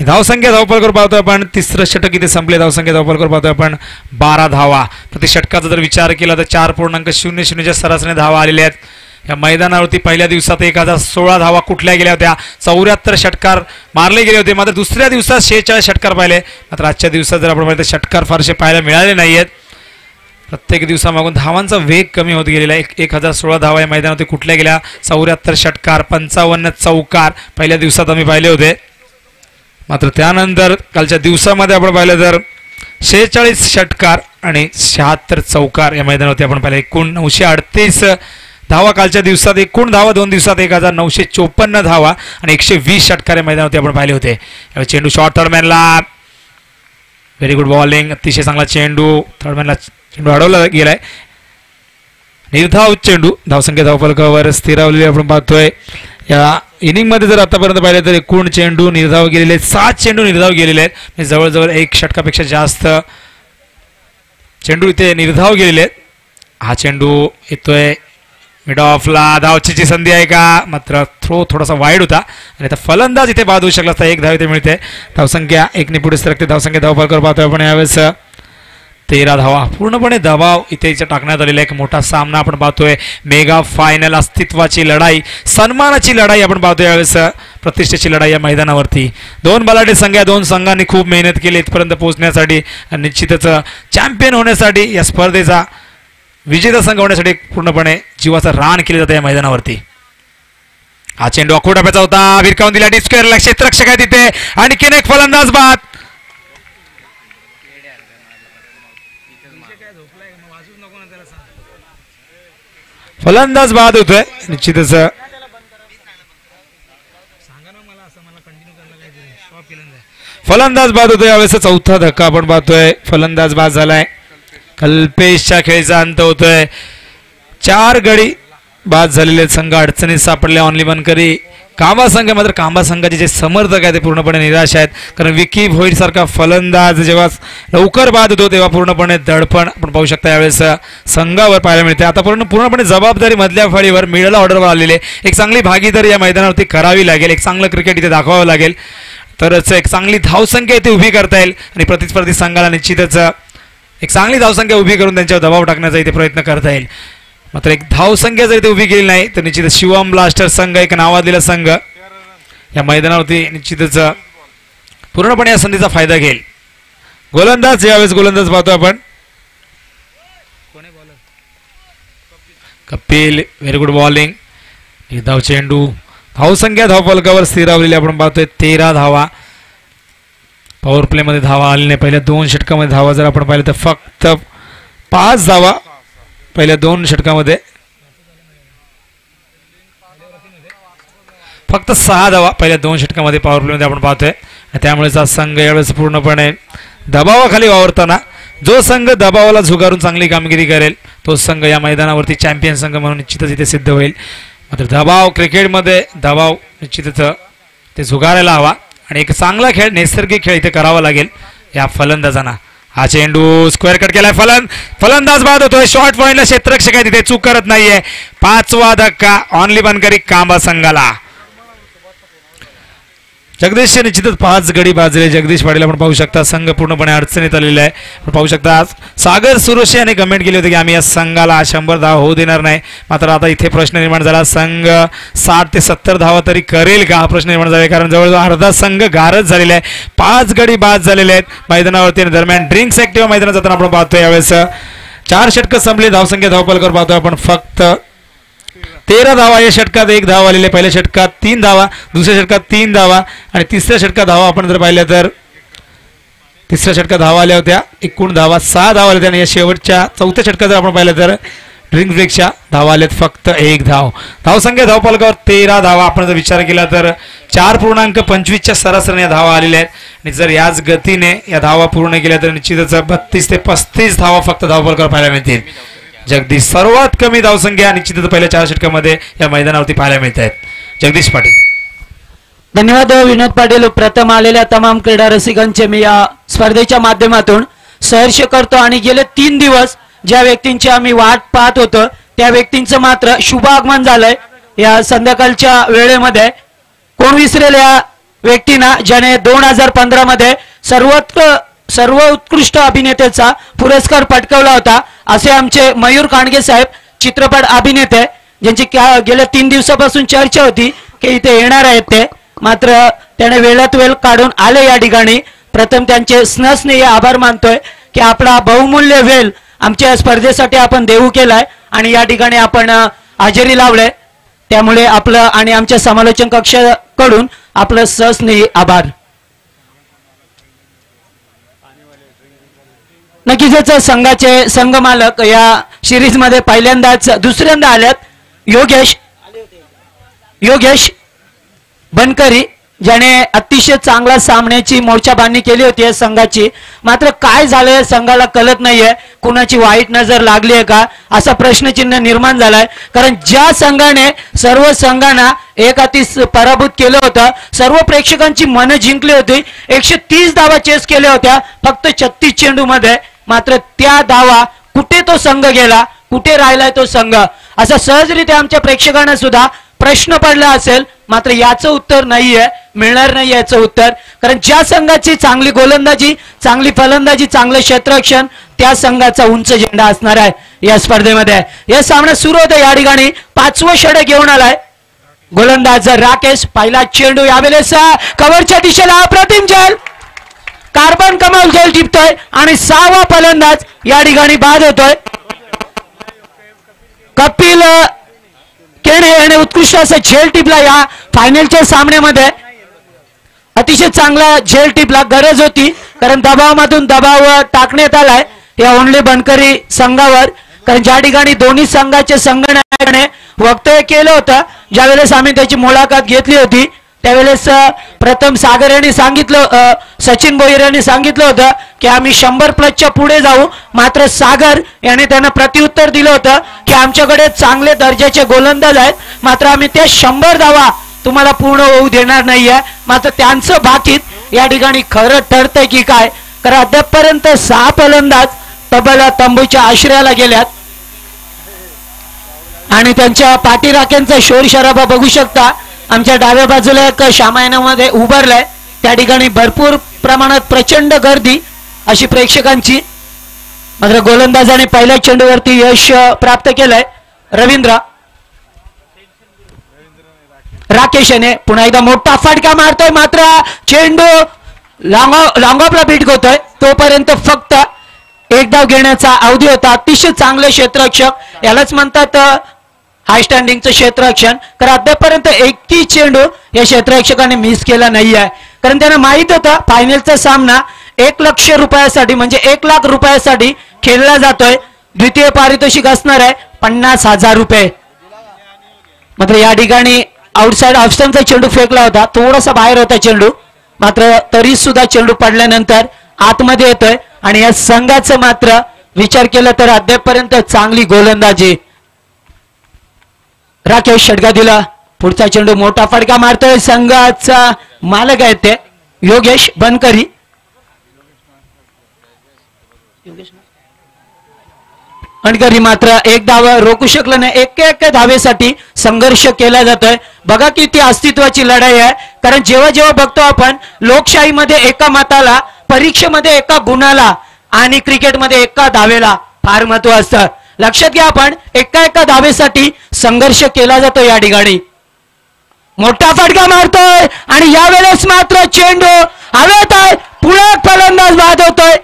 Speaker 6: धावसंख्या धावपलकर पाहतोय आपण, तिसरं षटक इथे संपले. धावसंख्या धावपलकर पाहतोय आपण 12 धावा. प्रति षटकाचा जर विचार केला तर 4.00च्या सरासरी धावा आलेल्या आहेत. या मैदानावरती पहिल्या दिवसात 1016 धावा कुठल्या गेल्या होत्या, 74 षटकार मारले गेले होते. मात्र दुसऱ्या दिवसात 46 षटकार पाहिले. मात्र आजच्या दिवसात जर आपण पाहिलं तर षटकार फारसे पाहायला मिळाले नाही आहेत. प्रत्येक दिवसामागून धावांचा वेग कमी होत गेलेला आहे. 1016 धावा या मैदानावरती कुठल्या गेल्या, 74 षटकार, 55 चौकार पहिल्या दिवसात आम्ही पाहिले होते. मात्र त्यानंतर कालच्या दिवसामध्ये आपण पाहिलं तर 46 षटकार आणि 76 चौकार या मैदानावरती आपण पाहिलं. एकूण 938 धावा कालच्या दिवसात, एकूण धावा 2 दिवसात 1954 धावा आणि 120 षटकार या मैदानावरती आपण पाहिले होते. चेंडू शॉर्ट थर्डमॅनला, व्हेरी गुड बॉलिंग, अतिशय चांगला चेंडू. थर्डमॅनला चेंडू अडवला गेलाय. निर्धाव चेंडू. धावसंख्या धावफलकावर स्थिरावलेली आपण पाहतोय. या इनिंगमध्ये जर आतापर्यंत पाहिलं तर एकूण चेंडू निर्धाव गेलेले आहेत, 7 चेंडू निर्धाव गेलेले आहेत. म्हणजे जवळजवळ 1 षटकापेक्षा जास्त चेंडू इथे निर्धाव गेलेले आहेत. हा चेंडू येतोय मिड ऑफला, धावची संधी आहे का, मात्र थ्रो थोडासा वाईड होता आणि आता फलंदाज इथे बाद होऊ शकला असता. 1 धाव इथे मिळते. धावसंख्या 1 पुढे सरकते. धावसंख्या धावफलकावर पाहतोय आपण यावेळेस 13 धावा. पूर्णपणे दबाव इथे टाकण्यात आलेला एक मोठा सामना आपण पाहतोय. मेगा फायनल, अस्तित्वाची लढाई, सन्मानाची लढाई आपण पाहतोय यावेळेस, प्रतिष्ठेची लढाई या मैदानावरती. 2 बलाढ्य संघ, 2 संघांनी खूप मेहनत केली इथपर्यंत पोहोचण्यासाठी आणि निश्चितच चॅम्पियन होण्यासाठी, या स्पर्धेचा विजेता संघ होण्यासाठी पूर्णपणे जीवाचं रान केले जातं या मैदानावरती. हा चेंडू अखोटाप्याचा होता, भिरकावून दिला डिस्क्वेअरला, क्षेत्ररक्षक आहे तिथे. आणखीन एक फलंदाज बाद. फलंदाज बाद होतोय. निश्चितच फलंदाज बाद होतोय यावेळेस. चौथा धक्का आपण पाहतोय. फलंदाज बाद झालाय. कल्पेशच्या खेळीचा अंत होतोय. 4 गडी बाद झालेले संघ अडचणीत सापडले. ऑनली बनकरी कांबा संघ, मात्र कांबा संघाचे जे समर्थक आहेत ते पूर्णपणे निराश आहेत, कारण विकी भोईर सारखा फलंदाज जेव्हा लवकर बाद होतो तेव्हा पूर्णपणे दडपण आपण पाहू शकता यावेळेस संघावर पाहायला मिळते. आता पूर्णपणे जबाबदारी मधल्या फळीवर, मिडल ऑर्डरवर आलेले एक चांगली भागीदारी या मैदानावरती करावी लागेल. एक चांगलं क्रिकेट इथे दाखवावं लागेल, तरच एक चांगली धावसंख्या इथे उभी करता येईल आणि प्रतिस्पर्धी संघाला निश्चितच एक चांगली धावसंख्या उभी करून त्यांच्यावर दबाव टाकण्याचा इथे प्रयत्न करता येईल. मात्र एक धावसंख्या जर इथे उभी केली नाही तर निश्चितच शिवम ब्लास्टर संघ, एक नावाजलेला संघ, या मैदानावरती निश्चितच पूर्णपणे या संधीचा फायदा घेईल. गोलंदाज यावेळेस गोलंदाज पाहतो आपण. Kapil, very good bowling. धाव चेंडू. धावसंख्या धावफलकावर स्थिरावलेली आपण पाहतोय 13 धावा. पॉवर प्ले मध्ये धावा आलेल्या नाही. पहिल्या 2 षटकामध्ये धावा जर आपण पाहिलं तर फक्त 5 धावा पहिल्या 2 षटकामध्ये, फक्त 6 धावा पहिल्या 2 षटकामध्ये पॉवर प्ले मध्ये आपण पाहतोय. त्यामुळेच हा संघ यावेळेस पूर्णपणे दबावाखाली वावरताना, जो संघ दबावाला झुगारून चांगली कामगिरी करेल तो संघ या मैदानावरती चॅम्पियन संघ म्हणून निश्चितच इथे सिद्ध होईल. मात्र दबाव, क्रिकेटमध्ये दबाव निश्चितच ते झुगारायला हवा आणि एक चांगला खेळ, नैसर्गिक खेळ इथे करावा लागेल या फलंदाजांना. हा चेंडू स्क्वेअर कट केलाय. फलंदाज बाद होतोय. शॉर्ट पॉइंटला क्षेत्ररक्षक आहे तिथे, चूक करत नाहीये. 5वा धक्का ऑनली बनकरी कांबा संघाला. जगदीश निश्चितच 5 गडी बाजले. जगदीश पाटील आपण पाहू शकता संघ पूर्णपणे अडचणीत आलेला आहे. आपण पाहू शकता सागर सुरोशे यांनी कमेंट केली होती की आम्ही या संघाला 100 धावा होऊ देणार नाही. मात्र आता इथे प्रश्न निर्माण झाला, संघ 60 ते 70 धावा तरी करेल का, हा प्रश्न निर्माण झाला. कारण जवळजवळ अर्धा संघ गारच झालेला आहे. 5 गडी बाद झालेले आहेत मैदानावरती. दरम्यान ड्रिंक्स ऍक्टिव्ह मैदानात जाताना आपण पाहतोय यावेळेस 4 षटकं संपली. धावसंख्या धावफलकावर पाहतोय आपण फक्त 13 धावा. या षटकात 1 धाव आलेले. पहिल्या षटकात 3 धावा, दुसऱ्या षटकात 3 धावा आणि तिसऱ्या षटकात धावा आपण जर पाहिल्या तर तिसऱ्या षटकात धावा आल्या होत्या, एकूण धावा 6 धावा आल्या होत्या आणि या शेवटच्या चौथ्या षटकात जर आपण पाहिलं तर ड्रिंक ब्रेकच्या धावा आल्यात फक्त 1 धाव. धावसंख्या धावफलकावर 13 धावा. आपण जर विचार केला तर 4.25च्या सरासरीने या धावा आलेल्या आहेत आणि जर याच गतीने या धावा पूर्ण केल्या तर निश्चितच 32 ते 35 धावा फक्त धावफलकावर पाहायला मिळतील. जगदीश सर्वात कमी धावसंख्या निश्चितच पहिल्या 4 षटकामध्ये या मैदानावरती पाहायला मिळत आहेत. जगदीश पाटील.
Speaker 2: धन्यवाद विनोद पाटील. प्रथम आलेल्या तमाम क्रीडा रसिकांचे मी या स्पर्धेच्या माध्यमातून सहर्ष करतो आणि गेले 3 दिवस ज्या व्यक्तींची आम्ही वाट पाहत होतो त्या व्यक्तींचं मात्र शुभ आगमन झालंय या संध्याकाळच्या वेळेमध्ये. कोण विसरेल या व्यक्तींना ज्याने 2015 मध्ये सर्व उत्कृष्ट अभिनेत्याचा पुरस्कार पटकावला होता असे आमचे मयूर कांडगे साहेब, चित्रपट अभिनेते, ज्यांची गेल्या 3 दिवसापासून चर्चा होती की इथे येणार आहेत ते, मात्र त्याने वेळात वेळ काढून आले या ठिकाणी. प्रथम त्यांचे स्नेह आभार मानतोय की आपला बहुमूल्य वेळ आमच्या स्पर्धेसाठी आपण देऊ केलाय आणि या ठिकाणी आपण हजेरी लावले, त्यामुळे आपलं आणि आमच्या समालोचन कक्षाकडून आपलं स्नेही आभार. नक्कीच संघाचे संघमालक या सिरीज मध्ये पहिल्यांदाच दुसऱ्यांदा आल्यात योगेश बनकरी, ज्याने अतिशय चांगला सामन्याची मोर्चाबांधणी केली होती या संघाची. मात्र काय झालंय संघाला कळत नाहीये, कुणाची वाईट नजर लागली आहे का असा प्रश्नचिन्ह निर्माण झालाय. कारण ज्या संघाने सर्व संघांना एक हातीस पराभूत केलं होतं, सर्व प्रेक्षकांची मनं जिंकली होती, 130 धावा चेस केल्या होत्या फक्त 36 चेंडू मध्ये, मात्र त्या धावा कुठे तो संघ गेला, कुठे राहिलाय तो संघ असा सहजरित्या आमच्या प्रेक्षकांना सुद्धा प्रश्न पडला असेल. मात्र याचं उत्तर नाहीये, मिळणार नाही याचं उत्तर. कारण ज्या संघाची चांगली गोलंदाजी, चांगली फलंदाजी, चांगलं क्षेत्ररक्षण त्या संघाचा उंच झेंडा असणार आहे या स्पर्धेमध्ये. या सामना सुरू होतं या ठिकाणी 5वं षटक घेऊन आलाय गोलंदाज राकेश. पहिला चेंडू यावेळेस कव्हरच्या दिशेला अप्रतिम झेल, कार्बन कमाल झेल टिपतोय आणि 6वा फलंदाज या ठिकाणी बाद होतोय. कपिल केणे याने उत्कृष्ट असं झेल टिपला या फायनलच्या सामन्यामध्ये. अतिशय चांगला झेल टिपला, गरज होती कारण दबावामधून दबाव टाकण्यात आलाय या ओनली बनकरी संघावर. कारण ज्या ठिकाणी दोन्ही संघाचे संघनायकाने वक्तव्य केलं होतं, ज्यावेळेस आम्ही त्याची मुलाखत घेतली होती त्यावेळेस प्रथम सागर यांनी सांगितलं, सचिन भोईर यांनी सांगितलं होतं की आम्ही 100+ पुढे जाऊ. मात्र सागर याने त्यांना प्रत्युत्तर दिलं होतं की आमच्याकडे चांगले दर्जाचे गोलंदाज आहेत, मात्र आम्ही ते 100 धावा तुम्हाला पूर्ण होऊ देणार नाहीये. मात्र त्यांचं भाकीत या ठिकाणी खरं ठरतंय की काय, कारण अद्यापपर्यंत 6 फलंदाज तबला तंबूच्या आश्रयाला गेल्यात आणि त्यांच्या पाठीराख्यांचा शोर शराबा बघू शकता. आमच्या डाव्या बाजूला एक शामायनामध्ये उभारलाय, त्या ठिकाणी भरपूर प्रमाणात प्रचंड गर्दी अशी प्रेक्षकांची. मात्र गोलंदाजाने पहिल्या चेंडूवरती यश प्राप्त केलंय. रवींद्र राकेश याने पुन्हा एकदा मोठा फटका मारतोय, मात्र चेंडू लॉंगॉपला बीट होतोय. तोपर्यंत फक्त 1 धाव घेण्याचा अवधी होता. अतिशय चांगले क्षेत्ररक्षक, यालाच म्हणतात हाय स्टँडिंगचं क्षेत्ररक्षण. कारण अद्यापर्यंत एकही चेंडू या क्षेत्ररक्षकाने मिस केला नाहीये. कारण त्यांना माहित होतं फायनलचा सामना 1 लाख रुपयासाठी म्हणजे 1 लाख रुपयासाठी खेळला जातोय. द्वितीय पारितोषिक असणार आहे 50,000 रुपये. मात्र या ठिकाणी आउटसाइड ऑप्शनचा चेंडू फेकला होता, थोडासा बाहेर होता चेंडू, मात्र तरी सुद्धा चेंडू पडल्यानंतर आतमध्ये येतोय. आणि या संघाचं मात्र विचार केला तर अद्यापर्यंत चांगली गोलंदाजी. राकेश षटका दिला, पुढचा चेंडू मोठा फटका मारतोय. संघाचा मालक आहे ते योगेश बनकरी. बनकरी मात्र 1 धाव रोखू शकलं नाही. एक धावेसाठी संघर्ष केला जातोय. बघा किती अस्तित्वाची लढाई आहे. कारण जेव्हा जेव्हा बघतो आपण लोकशाहीमध्ये एका मताला, परीक्षेमध्ये एका गुणाला आणि क्रिकेटमध्ये एका धावेला फार महत्व असतं. लक्षात घ्या, आपण एका धावेसाठी संघर्ष केला जातो. या ठिकाणी मोठा फटका मारतोय आणि यावेळेस मात्र चेंडू हवेत आहे. पुढे फलंदाज बाद होतोय.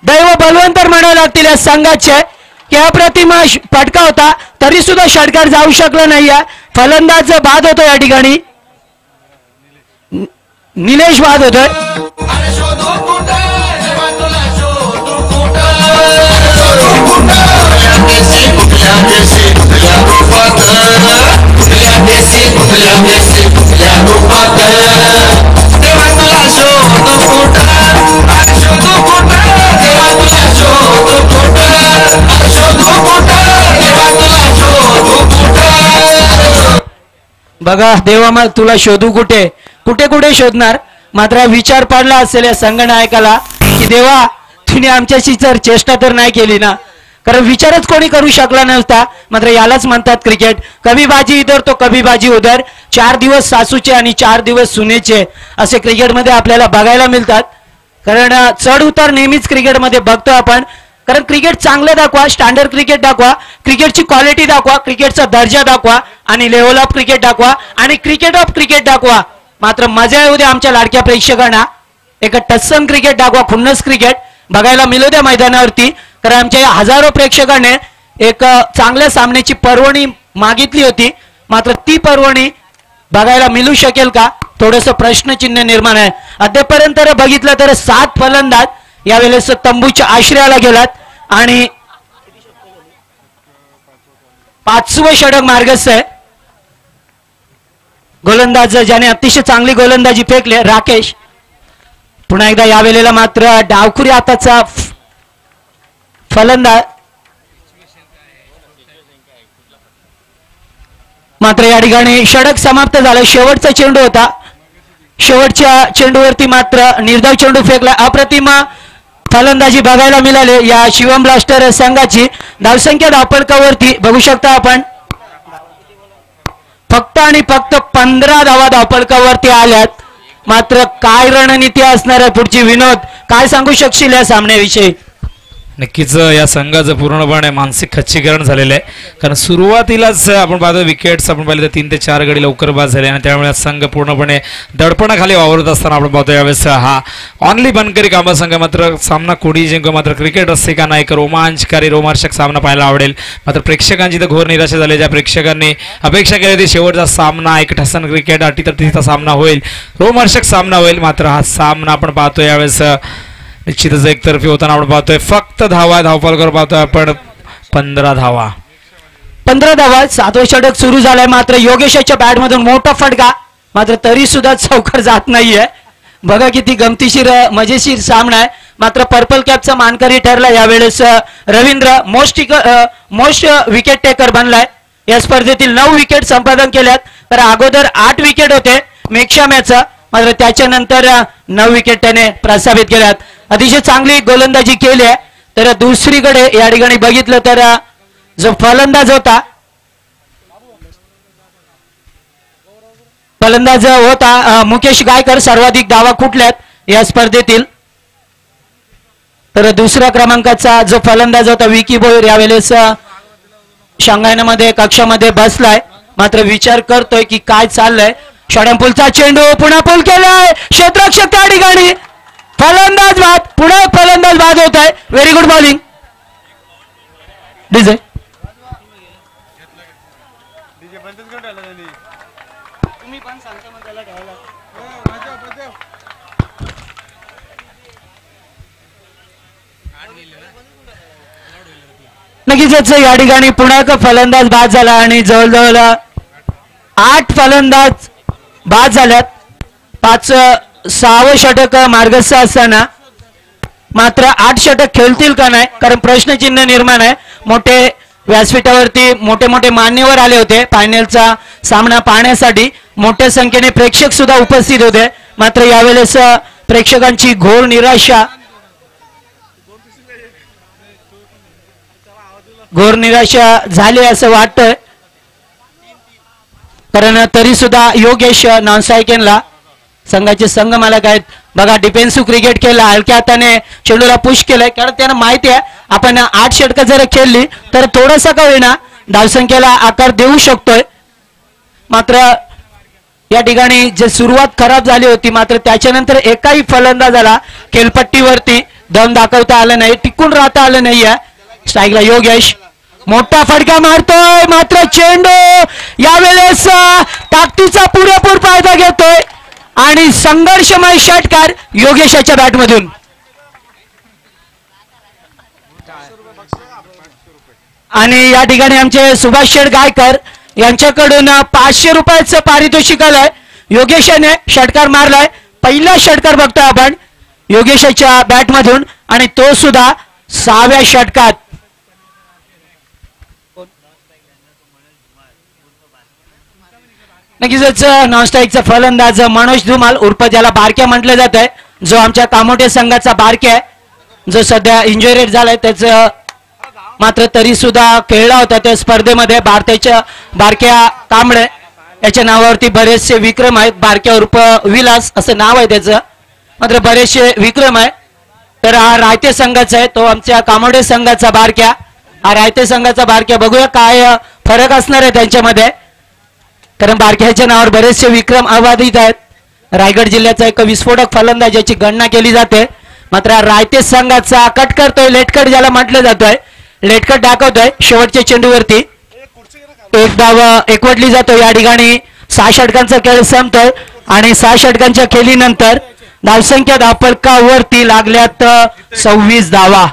Speaker 2: दैव बलवंतर म्हणावं लागतील या संघाचे की अप्रतिम फटका होता तरी सुद्धा षटकार जाऊ शकलं नाहीये. फलंदाज बाद होतो या ठिकाणी, निलेश बाद होतोय. बघा देवा मग तुला शोधू कुठे कुठे कुठे शोधणार. मात्र विचार पडला असेल या संघनायकाला की देवा तुम्ही आमच्याशी जर चेष्टा तर नाही केली ना, कारण विचारच कोणी करू शकला नव्हता. मात्र यालाच म्हणतात क्रिकेट, कभी बाजी इधर तो कभी बाजी उधर. 4 दिवस सासूचे आणि 4 दिवस सुनेचे असे क्रिकेटमध्ये आपल्याला बघायला मिळतात. कारण चढ उतार नेहमीच क्रिकेटमध्ये बघतो आपण. कारण क्रिकेट चांगलं दाखवा, स्टँडर्ड क्रिकेट दाखवा, क्रिकेटची क्वालिटी दाखवा, क्रिकेटचा दर्जा दाखवा आणि लेवल ऑफ क्रिकेट दाखवा आणि क्रिकेट ऑफ क्रिकेट दाखवा. मात्र मजा येऊ द्या आमच्या लाडक्या प्रेक्षकांना. एक टस्सन क्रिकेट दाखवा, खुन्नस क्रिकेट बघायला मिळू द्या मैदानावरती. कारण आमच्या या हजारो प्रेक्षकांनी एक चांगल्या सामन्याची पर्वणी मागितली होती. मात्र ती पर्वणी बघायला मिळू शकेल का, थोडंसं प्रश्नचिन्ह निर्माण आहे. अद्यापर्यंत बघितलं तर 7 फलंदाज यावेळेस तंबूच्या आश्रयाला गेलात आणि 5वं षटक मार्गस्थ आहे. गोलंदाज ज्याने अतिशय चांगली गोलंदाजी फेकले राकेश. पुन्हा एकदा यावेळेला मात्र डावखुरी हाताचा फलंदाज. मात्र या ठिकाणी षटक समाप्त झालं. शेवटचा चेंडू होता. शेवटच्या चेंडूवरती मात्र निर्धाव चेंडू फेकला. अप्रतिम फलंदाजी बघायला मिळाले या शिवम ब्लास्टर संघाची. धावसंख्या धावपलकावरती बघू शकता आपण फक्त आणि फक्त 15 धावा धावपलकावरती आल्यात. मात्र काय रणनीती असणार आहे पुढची, विनोद काय सांगू शकशील या सामन्याविषयी?
Speaker 6: नक्कीच या संघाचं पूर्णपणे मानसिक खच्चीकरण झालेलं आहे. कारण सुरुवातीलाच आपण पाहतो विकेट्स आपण पाहिले तर 3 ते 4 गडी लवकर बाद झाले आणि त्यामुळे संघ पूर्णपणे दडपणाखाली वावरत असताना आपण पाहतो यावेळेस हा ऑनली बनकरी कांबा संघ मात्र सामना कोणी जिंको. मात्र क्रिकेट रसिकांना एक रोमांचकारी रोमांचक सामना पाहायला आवडेल. मात्र प्रेक्षकांची तर घोर निराशा झाली. ज्या प्रेक्षकांनी अपेक्षा केली होती शेवटचा सामना एक ठसन क्रिकेट अटीतटीचा सामना होईल, रोमांचक सामना होईल. मात्र हा सामना आपण पाहतो यावेळेस निश्चितच एकतर्फी होताना आपण पाहतोय. फक्त धावपलकावर पाहतोय आपण 15 धावा.
Speaker 2: 15 धावा. 7वं षटक सुरू झालंय. मात्र योगेशाच्या बॅट मधून मोठा फटका. मात्र तरी सुद्धा चौकार जात नाहीये. बघा किती गमतीशीर मजेशीर सामना आहे. मात्र पर्पल कॅपचा मानकरी ठरला यावेळेस रवींद्र. मोस्ट विकेट टेकर बनलाय. या स्पर्धेतील 9 विकेट संपादन केल्यात. तर अगोदर 8 विकेट होते मेक्षा मॅचचा. मात्र त्याच्यानंतर 9 विकेट त्याने प्रस्थापित केल्यात. अतिशय चांगली गोलंदाजी केली आहे. तर दुसरीकडे या ठिकाणी बघितलं तर जो फलंदाज होता मुकेश गायकर सर्वाधिक धावा कुठल्यात या स्पर्धेतील. तर दुसऱ्या क्रमांकाचा जो फलंदाज होता विकी भोईर यावेळेस शांघायनामध्ये कक्षामध्ये बसलाय. मात्र विचार करतोय की काय चाललंय. षडंपूलचा चेंडू पुन्हा पूल केलाय. क्षेत्ररक्षक त्या ठिकाणी फलंदाज बाद. पुढे फलंदाज बाद होत आहे. Very good bowling DJ. नक्कीच या ठिकाणी पुन्हा एक फलंदाज बाद झाला आणि जवळजवळ 8 फलंदाज बाद झाल्यात. 6वं षटक मार्गस्थ असताना मात्र 8 षटक खेळतील का नाही, कारण प्रश्नचिन्ह निर्माण आहे. मोठे व्यासपीठावरती मोठे मोठे मान्यवर आले होते फायनलचा सामना पाहण्यासाठी. मोठ्या संख्येने प्रेक्षक सुद्धा उपस्थित होते. मात्र यावेळेस प्रेक्षकांची घोर निराशा झाली असं वाटतंय. कारण तरी सुद्धा योगेश नॉनसायकेनला संघाचे संघ मालक आहेत. बघा डिफेन्सिव्ह क्रिकेट केला, हलक्या हाताने चेंडूला पुश केलाय. कारण त्यांना माहिती आहे आपण 8 षटकं जर खेळली तर थोडासा का होईना धावसंख्येला आकार देऊ शकतोय. मात्र या ठिकाणी जे सुरुवात खराब झाली होती मात्र त्याच्यानंतर एकाही फलंदाजाला खेळपट्टीवरती दम दाखवता आलं नाही, टिकून राहता आलं नाहीये. स्ट्राईकला योगेश मोठा फटका मारतोय. मात्र चेंडू यावेळेस ताकदीचा पुरेपूर फायदा घेतोय आणि संघर्षमय षटकार योगेशाच्या बॅटमधून. आणि या ठिकाणी आमचे सुभाष शेठ गायकर यांच्याकडून 500 रुपयाचं पारितोषिक आलंय. योगेशाने षटकार मारलाय, पहिला षटकार बघतोय आपण योगेशाच्या बॅट मधून आणि तो सुद्धा 6व्या षटकात. नक्कीच नॉनस्ट्राईकचा फलंदाज मनोज धुमाल उर्फ ज्याला बारक्या म्हटलं जात आहे, जो आमच्या कामोठे संघाचा बारक्या आहे, जो सध्या इंजुरेड झालाय. त्याचं मात्र तरी सुद्धा खेळला होता त्या स्पर्धेमध्ये. भारताच्या बारक्या कांबळे याच्या नावावरती बरेचसे विक्रम आहेत. बारक्या उर्फ विलास असं नाव आहे त्याचं, मात्र बरेचसे विक्रम आहे. तर हा रायते संघाचा आहे, तो आमच्या कामोठे संघाचा बारक्या. हा रायते संघाचा बारक्या. बघूया काय फरक असणार आहे त्यांच्यामध्ये, कारण बारक्याच्या नावावर बरेचसे विक्रम अबाधित आहेत. रायगड जिल्ह्याचा एक विस्फोटक फलंदाज याची गणना केली जाते. मात्र रायते संघाचा कट करतोय, लेटकट ज्याला म्हटलं जातोय, लेटकट दाखवतोय शेवटच्या चेंडूवरती. एक धाव एकवटली जातो. या ठिकाणी 6 षटकांचा खेळ संपतोय आणि 6 षटकांच्या खेळीनंतर धावसंख्या धावफलकावरती लागल्यात 26 धावा.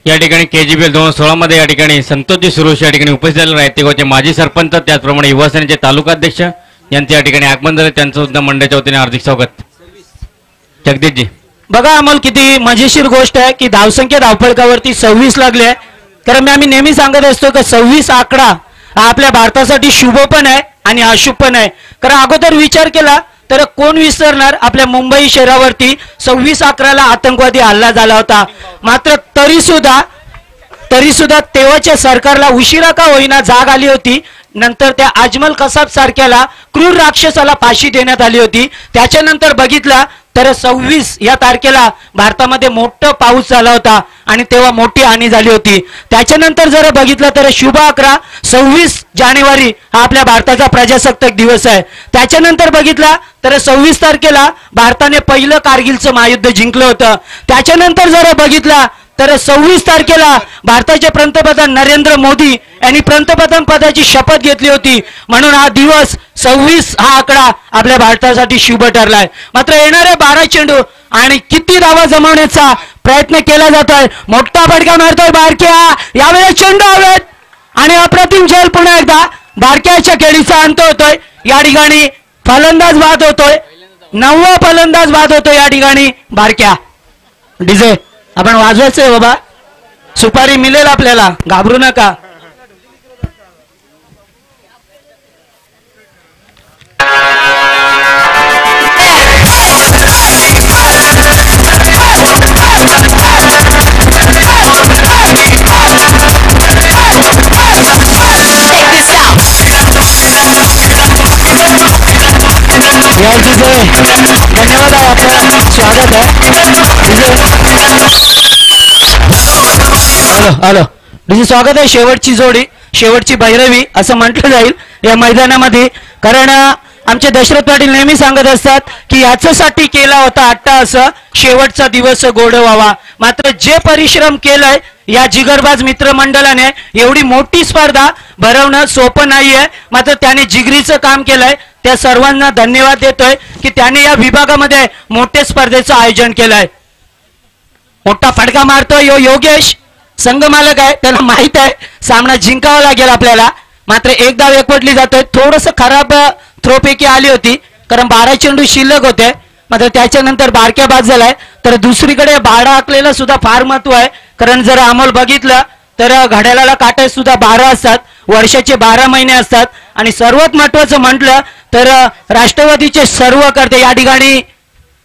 Speaker 3: या ठिकाणी KGPL 2016 मध्ये या ठिकाणी संतोषजी सुरेश या ठिकाणी उपस्थित झालेले आहेत. ते माजी सरपंच, त्याचप्रमाणे युवा सेनेचे तालुका अध्यक्ष यांचे या ठिकाणी आगमन झाले. त्यांचं सुद्धा मंडळाच्या वतीने हार्दिक स्वागत. जगदीशजी
Speaker 2: बघा अमोल, किती मजेशीर गोष्ट आहे की धावसंख्या धावफलकावरती 26 लागले. कारण आम्ही नेहमी सांगत असतो की 26 आकडा हा आपल्या भारतासाठी शुभ पण आहे आणि अशुभ पण आहे. कारण अगोदर विचार केला तर कोण विसरणार, आपल्या मुंबई शहरावरती 26/11 आतंकवादी हल्ला झाला होता. मात्र तरी सुद्धा तेव्हाच्या सरकारला उशिरा का होईना जाग आली होती. नंतर त्या अजमल कसाब सारख्याला क्रूर राक्षसाला फाशी देण्यात आली होती. त्याच्यानंतर बघितला तर 26 या तारखेला भारतामध्ये मोठा पाऊस झाला होता आणि तेव्हा मोठी हानी झाली होती. त्याच्यानंतर जर बघितलं तर शुभ 11 26 जानेवारी हा आपल्या भारताचा प्रजासत्ताक दिवस आहे. त्याच्यानंतर बघितला तर 26 तारखेला भारताने पहिलं कारगिलचं महायुद्ध जिंकलं होतं. त्याच्यानंतर जर बघितला तर 26 तारखेला भारताचे पंतप्रधान नरेंद्र मोदी यांनी पंतप्रधान पदाची शपथ घेतली होती. म्हणून हा दिवस 26 हा आकडा आपल्या भारतासाठी शुभ ठरलाय. मात्र येणारे 12 चेंडू आणि किती धावा जमवण्याचा प्रयत्न केला जातोय. मोठा फटका मारतोय बारक्या, यावेळेस चेंडू हवेत आणि अप्रतिम झेल पुन्हा एकदा बारक्याच्या खेळीचा अंत होतोय. या ठिकाणी फलंदाज बाद होतोय, 9वा फलंदाज बाद होतोय या ठिकाणी बारक्या. डीजे आपण वाजवायचंय बाबा, सुपारी मिळेल आपल्याला, घाबरू नका. धन्यवाद आपलं स्वागत आहे. हॅलो तुझे स्वागत आहे. शेवटची जोडी, शेवटची भैरवी असं म्हटलं जाईल या मैदानामध्ये. कारण आमचे दशरथ पाटील नेहमी सांगत असतात की याच्यासाठी केला होता अट्टाहास, शेवटचा दिवस गोड व्हावा. मात्र जे परिश्रम केलंय या जिगरबाज मित्रमंडळाने, एवढी मोठी स्पर्धा भरवणं सोपं नाहीये. मात्र त्याने जिगरीचं काम केलंय. त्या सर्वांना धन्यवाद देतोय की त्याने या विभागामध्ये मोठ्या स्पर्धेचं आयोजन केलंय. मोठा फटका मारतोय योगेश, संघ मालक आहे, त्याला माहित आहे सामना जिंकावा लागेल आपल्याला. मात्र एक धाव एकवटली जातोय. थोडस खराब थ्रो पैकी आली होती कारण 12 चेंडू शिल्लक होते. मात्र त्याच्यानंतर बारक्या बाद झालाय. तर दुसरीकडे भाडा आखलेला सुद्धा फार महत्व आहे. कारण जर अमोल बघितलं तर घड्याळाला काटे सुद्धा 12 असतात, वर्षाचे 12 महिने असतात. आणि सर्वात महत्वाचं म्हटलं तर राष्ट्रवादीचे सर्व करते या ठिकाणी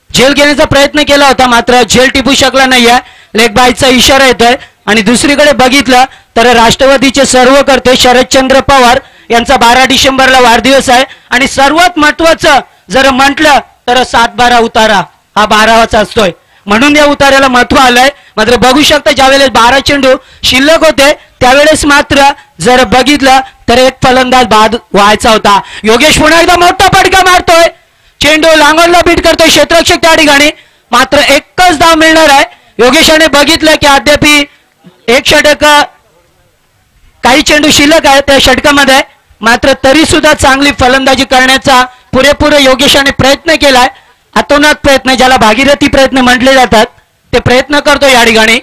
Speaker 2: झेल घेण्याचा प्रयत्न केला होता, मात्र झेल टिपू शकला नाहीये. लेग बायचा इशारा येतोय. आणि दुसरीकडे बघितलं तर राष्ट्रवादीचे सर्व करते शरदचंद्र पवार यांचा 12 डिसेंबरला वाढदिवस आहे. आणि सर्वात महत्वाचं जर म्हटलं तर 7-12 उतारा हा 12वाचा असतोय, म्हणून या उतार्याला महत्व आलंय. मात्र बघू शकता ज्यावेळेस 12 चेंडू शिल्लक होते त्यावेळेस मात्र जर बघितलं तर एक फलंदाज बाद व्हायचा होता. योगेश पुन्हा एकदा मोठा फटका मारतोय, चेंडू लांगडला बीट करतोय क्षेत्ररक्षक त्या ठिकाणी. मात्र एकच धाव मिळणार आहे. योगेशाने बघितलं की अद्याप एक षटक, काही चेंडू शिल्लक आहे त्या षटकामध्ये. मात्र तरी सुद्धा चांगली फलंदाजी करण्याचा पुरेपूर योगेशाने प्रयत्न केलाय. अतोनात प्रयत्न, ज्याला भागीरथी प्रयत्न म्हटले जातात, ते प्रयत्न करतो या ठिकाणी.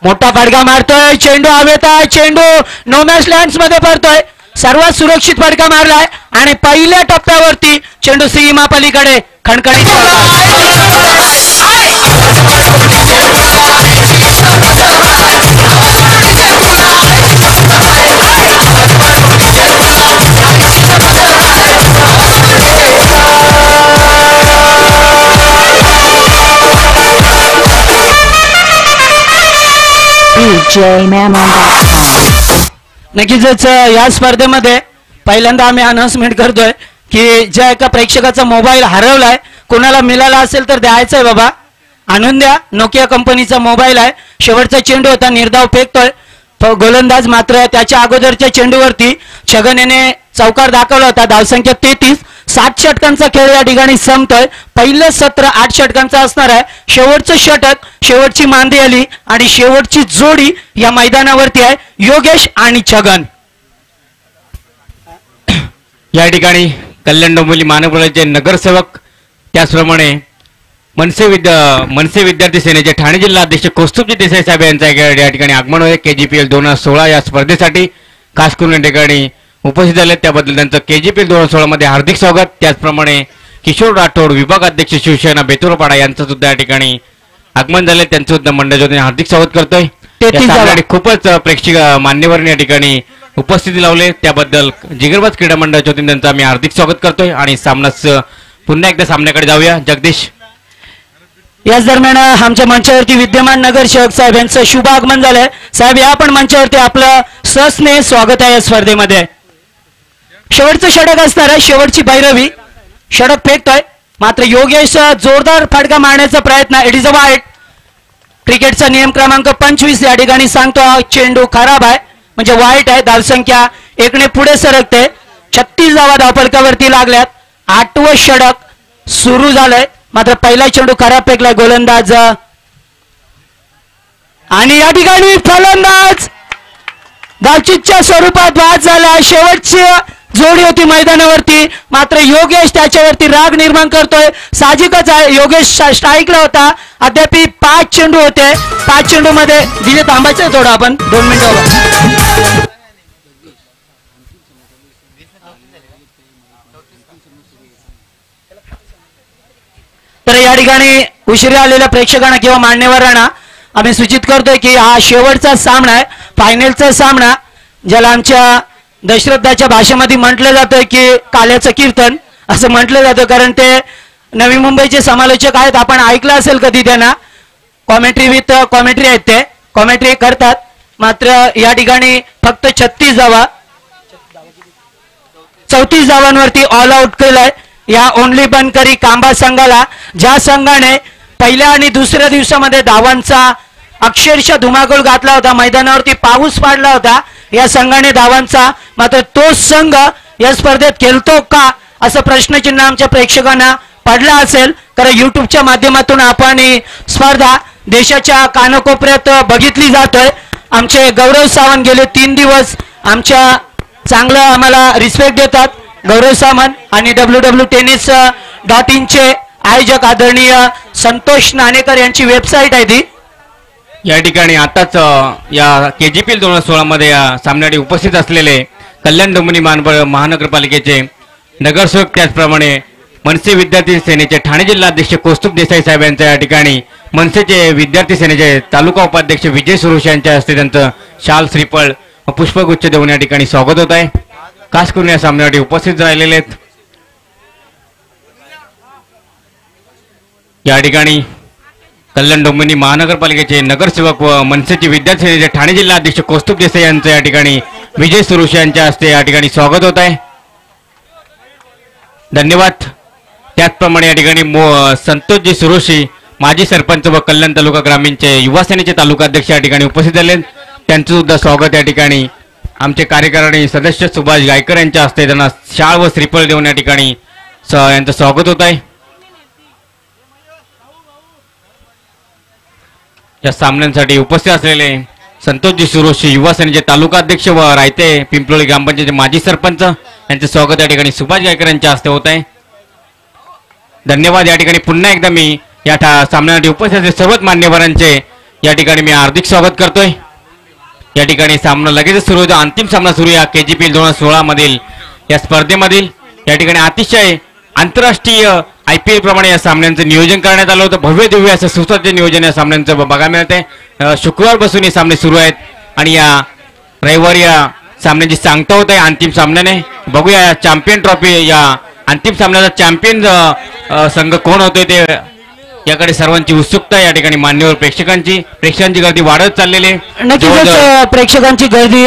Speaker 2: मोठा फटका मारतोय, चेंडू हवेत आहे, चेंडू नो मॅच लँड्स मध्ये पडतोय. सर्वात सुरक्षित फटका मारलाय आणि पहिल्या टप्प्यावरती चेंडू सीमा पलीकडे खणखणीत नक्कीच या स्पर्धेमध्ये पहिल्यांदा आम्ही अनाउन्समेंट करतोय की ज्या एका प्रेक्षकाचा मोबाईल हरवलाय, कोणाला मिळाला असेल तर द्यायचा आहे बाबा, आणून द्या. नोकिया कंपनीचा मोबाईल आहे. शेवटचा चेंडू होता, निर्धाव फेकतोय तो गोलंदाज, मात्र त्याच्या अगोदरच्या चेंडूवरती छगन याने चौकार दाखवला होता. धावसंख्या 33. 7 षटकांचा खेळ या ठिकाणी संपतोय. पहिलं सत्र 8 षटकांचं असणार आहे. शेवटचं षटक, शेवटची मांदी आली आणि शेवटची जोडी या मैदानावरती आहे, योगेश आणि छगन.
Speaker 3: या ठिकाणी कल्याण डोंबिवली महानगरपालिकेचे नगरसेवक त्याचप्रमाणे मनसे विद्यार्थी सेनेचे ठाणे जिल्हा अध्यक्ष कौस्तुभजी देसाई साहेब यांचा या ठिकाणी आगमन होते. KGPL 2016 या स्पर्धेसाठी खास करून या ठिकाणी उपस्थित झाले, त्याबद्दल त्यांचं KGPL 2016 मध्ये हार्दिक स्वागत. त्याचप्रमाणे किशोर राठोड विभाग अध्यक्ष शिवसेना बेतुरपाडा यांचं सुद्धा या ठिकाणी आगमन झाले, त्यांचं सुद्धा मंडळाच्या हार्दिक स्वागत करतोय. खूपच प्रेक्षक मान्यवरांनी या ठिकाणी उपस्थिती लावले, त्याबद्दल जिगरबाज क्रीडा मंडळाच्या वतीने त्यांचं आम्ही हार्दिक स्वागत करतोय. आणि सामनाच पुन्हा एकदा सामन्याकडे जाऊया. जगदीश.
Speaker 2: याच दरम्यान आमच्या मंचावरती विद्यमान नगरसेवक साहेब यांचं शुभ आगमन झालंय. साहेब या पण मंचावरती आपलं सहस्ने स्वागत आहे या स्पर्धेमध्ये. शेवटचं षटक असणार आहे, शेवटची भैरवी षटक फेकतोय, मात्र योगेश जोरदार फटका मारण्याचा प्रयत्न. इट इज अ वाईट. क्रिकेटचा नियम क्रमांक 25 या ठिकाणी सांगतो चेंडू खराब आहे, म्हणजे वाईट आहे. धावसंख्या 1 ने पुढे सरकते. 36 धावा धावफलकावरती लागल्यात. 8वं षटक सुरू झालंय, मात्र पहिला चेंडू खराब फेकलाय गोलंदाज आणि या ठिकाणी फलंदाज धावचीच्या स्वरूपात बाद झाला. शेवटची जोडी होती मैदानावरती, मात्र योगेश त्याच्यावरती राग निर्माण करतोय. साहजिकच आहे, योगेश स्ट्राईकला होता. अद्याप 5 चेंडू होते. 5 चेंडू मध्ये दिले थांबायचं थोडं आपण 2 मिनिटं. तर या ठिकाणी उशिरा आलेल्या प्रेक्षकांना किंवा मान्यवरांना आम्ही सूचित करतोय की हा शेवटचा सामना आहे, फायनलचा सामना, ज्याला आमच्या दशरथाच्या भाषेमध्ये म्हटलं जातं की काल्याचं कीर्तन असं म्हटलं जातं, कारण ते नवी मुंबईचे समालोचक आहेत. आपण ऐकलं असेल कधी त्यांना. कॉमेंट्री विथ कॉमेंट्री आहेत, ते कॉमेंट्री करतात. मात्र या ठिकाणी फक्त 36 धावा 34 धावांवरती ऑल आउट केलंय या ओनली बनकरी कांबा संघाला, ज्या संघाने पहिल्या आणि दुसऱ्या दिवसामध्ये धावांचा अक्षरशः धुमाकूळ घातला होता. मैदानावरती पाऊस पाडला होता या संघाने धावांचा. मात्र तो संघ या स्पर्धेत खेळतो का असं प्रश्नचिन्ह आमच्या प्रेक्षकांना पडला असेल, कारण युट्यूबच्या माध्यमातून आपण ही स्पर्धा देशाच्या कानाकोपऱ्यात बघितली जातोय. आमचे गौरव सावंत गेले 3 दिवस आमच्या चांगलं आम्हाला रिस्पेक्ट देतात. गौरव सावंत आणि www.tennis.in चे आयोजक आदरणीय संतोष नाणेकर यांची वेबसाईट आहे ती.
Speaker 3: या ठिकाणी आताच या KGPL 2016 मध्ये या सामन्यासाठी उपस्थित असलेले कल्याण डोंबिवली महानगरपालिकेचे नगरसेवक, त्याचप्रमाणे मनसे विद्यार्थी सेनेचे ठाणे जिल्हा अध्यक्ष कौस्तुभ देसाई साहेब यांच्या या ठिकाणी मनसेचे विद्यार्थी सेनेचे तालुका उपाध्यक्ष विजय सुरुश यांच्या हस्ते त्यांचं शाल, श्रीफळ व पुष्पगुच्छ देऊन या ठिकाणी स्वागत होत आहे. खास करून या सामन्यासाठी उपस्थित राहिलेले आहेत. या ठिकाणी कल्याण डोंबिवली महानगरपालिकेचे नगरसेवक व मनसेचे विद्यार्थी सेनेचे ठाणे जिल्हा अध्यक्ष कौस्तुभ देसाई यांचं या ठिकाणी विजय सुरुश यांच्या हस्ते या ठिकाणी स्वागत होत आहे. धन्यवाद. त्याचप्रमाणे या ठिकाणी संतोषजी सुरोशी माजी सरपंच व कल्याण तालुका ग्रामीणचे युवा सेनेचे तालुका अध्यक्ष या ठिकाणी उपस्थित झाले, त्यांचं सुद्धा स्वागत या ठिकाणी आमचे कार्यकारिणी सदस्य सुभाष गायकर यांच्या हस्ते त्यांना शाळ व श्रीफळ देऊन या ठिकाणी यांचं स्वागत होत आहे. या सामन्यांसाठी उपस्थित असलेले संतोषजी सुरोशी युवा सेनेचे तालुका अध्यक्ष व रायते पिंपलोळी ग्रामपंचायतीचे माजी सरपंच यांचे स्वागत या ठिकाणी सुभाष गायकर यांच्या हस्ते होत आहे. धन्यवाद. या ठिकाणी पुन्हा एकदा मी या सामन्यासाठी उपस्थित असलेले सर्वच मान्यवरांचे या ठिकाणी मी हार्दिक स्वागत करतोय. या ठिकाणी सामना लगेचच सुरू होतो. अंतिम सामना सुरू या KGPL 2016 मधील या स्पर्धेमधील. या ठिकाणी अतिशय आंतरराष्ट्रीय IPL प्रमाणे या सामन्यांचं नियोजन करण्यात आलं होतं. भव्य दिव्य असं सुसज्ज नियोजन या सामन्यांचं बघायला मिळतंय. शुक्रवारपासून हे सामने सुरू आहेत आणि या रविवारी या सामन्याची सांगता होत आहे अंतिम सामन्याने. बघूया या चॅम्पियन ट्रॉफी या अंतिम सामन्याचा चॅम्पियन संघ कोण होतोय ते याकडे सर्वांची उत्सुकता आहे. या ठिकाणी मान्यवर प्रेक्षकांची गर्दी वाढत चाललेली आहे.
Speaker 2: नक्कीच प्रेक्षकांची गर्दी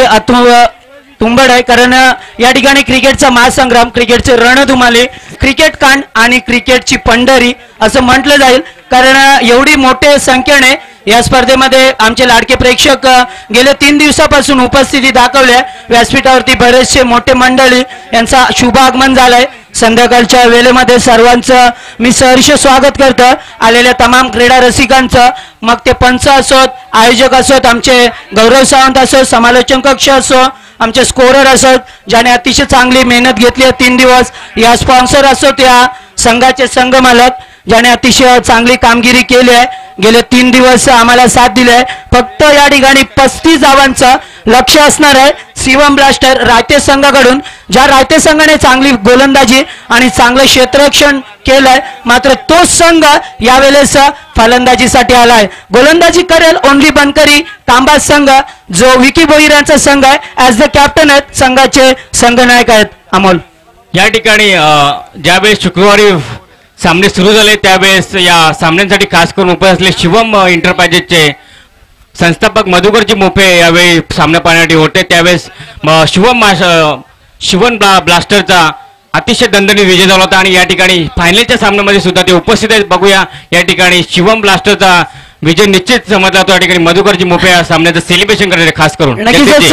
Speaker 2: तुंबड आहे, कारण या ठिकाणी क्रिकेटचा महासंग्राम, क्रिकेटचे रणधुमाले, क्रिकेट कांड आणि क्रिकेटची पंढरी असं म्हटलं जाईल. कारण एवढी मोठ्या संख्येने या स्पर्धेमध्ये आमचे लाडके प्रेक्षक गेल्या 3 दिवसापासून उपस्थिती दाखवल्या. व्यासपीठावरती बरेचसे मोठे मंडळी यांचा शुभ आगमन झालंय. संध्याकाळच्या वेळेमध्ये सर्वांचं मी सहर्ष स्वागत करतो. आलेल्या तमाम क्रीडा रसिकांचं, मग ते पंच असोत, आयोजक असोत, आमचे गौरव सावंत असोत, समालोचन कक्ष असो, आमचे स्कोरर असोत ज्याने अतिशय चांगली मेहनत घेतली आहे 3 दिवस, या स्पॉन्सर असोत, या संघाचे संघ मालक ज्याने अतिशय चांगली कामगिरी केली आहे, गेले 3 दिवस आम्हाला साथ दिली आहे. फक्त या ठिकाणी 35 धावांचं लक्ष असणार आहे शिवम ब्लास्टर रायते संघाकडून. ज्या रायते संघाने चांगली गोलंदाजी आणि चांगलं क्षेत्ररक्षण केलंय, मात्र तोच संघ यावेळेस फलंदाजीसाठी आलाय. गोलंदाजी करेल ओनली बनकरी तांबा संघ, जो विकी भोईर यांचा संघ आहे. ऍज द कॅप्टन आहेत संघाचे संघनायक आहेत अमोल.
Speaker 3: या ठिकाणी ज्यावेळेस शुक्रवारी सामने सुरू झाले त्यावेळेस या सामन्यांसाठी खास करून उपस्थित असले शिवम एंटरप्राइजेसचे संस्थापक मधुकरजी मोफे यावेळी सामना पाहण्यासाठी होते. त्यावेळेस शिवम ब्लास्टरचा अतिशय दणदणीत विजय झाला होता आणि या ठिकाणी फायनलच्या सामन्यामध्ये सुद्धा ते उपस्थित आहेत. बघूया या ठिकाणी शिवम ब्लास्टरचा विजय निश्चित समजला जातो. या ठिकाणी मधुकरजी मोफे या सामन्याचं सेलिब्रेशन करणारे खास करून
Speaker 2: नक्कीच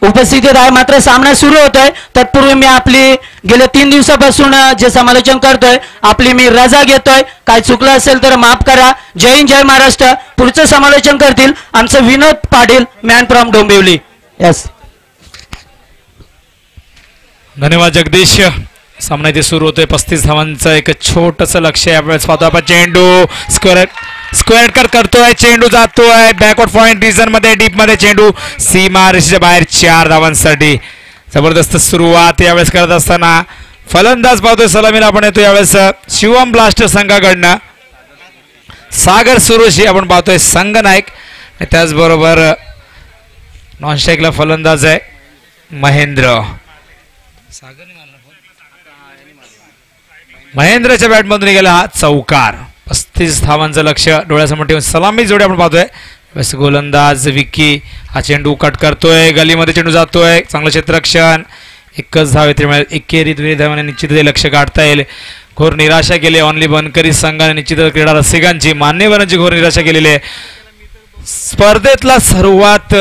Speaker 2: उपस्थितीत आहे. मात्र सामना सुरू होतोय तत्पूर्वी मी आपली गेल्या 3 दिवसापासून जे समालोचन करतोय आपली मी रजा घेतोय. काय चुकलं असेल तर माफ करा. जय हिंद, जय महाराष्ट्र. पुढचं समालोचन करतील आमचं Vinod Patil, man from Dombivli. Yes,
Speaker 6: धन्यवाद जगदीश. सामना इथे सुरू होतोय. 35 धावांचं एक छोटंसं लक्ष आहे. यावेळेस पाहतो आपण चेंडू स्क्वेअर करतोय, चेंडू जातोय बॅकवर्ड पॉइंट रिजन मध्ये, डीप मध्ये चेंडू सीमा रेषेच्या बाहेर 4 धावांसाठी. जबरदस्त सुरुवात यावेळेस करत असताना फलंदाज पाहतोय सलामीला आपण येतो यावेळेस शिवम ब्लास्टर संघाकडनं सागर सुरोशी आपण पाहतोय संघनायक. त्याचबरोबर नॉन स्ट्राईकला फलंदाज आहे महेंद्र. महेंद्रच्या बॅटमधून गेला हा चौकार. 35 धावांचं लक्ष डोळ्यासमोर ठेवून सलामी जोडी आपण पाहतोय. बस गोलंदाज विकी हा चेंडू कट करतोय, गलीमध्ये चेंडू जातोय, चांगलं क्षेत्ररक्षण, 1च धाव येते. एकेरी 2 धावांनी निश्चित लक्ष काढता येईल. घोर निराशा केली ऑनली बनकरी संघाने निश्चित क्रीडा रसिकांची, मान्यवरांची घोर निराशा केलेली आहे. स्पर्धेतला सर्वात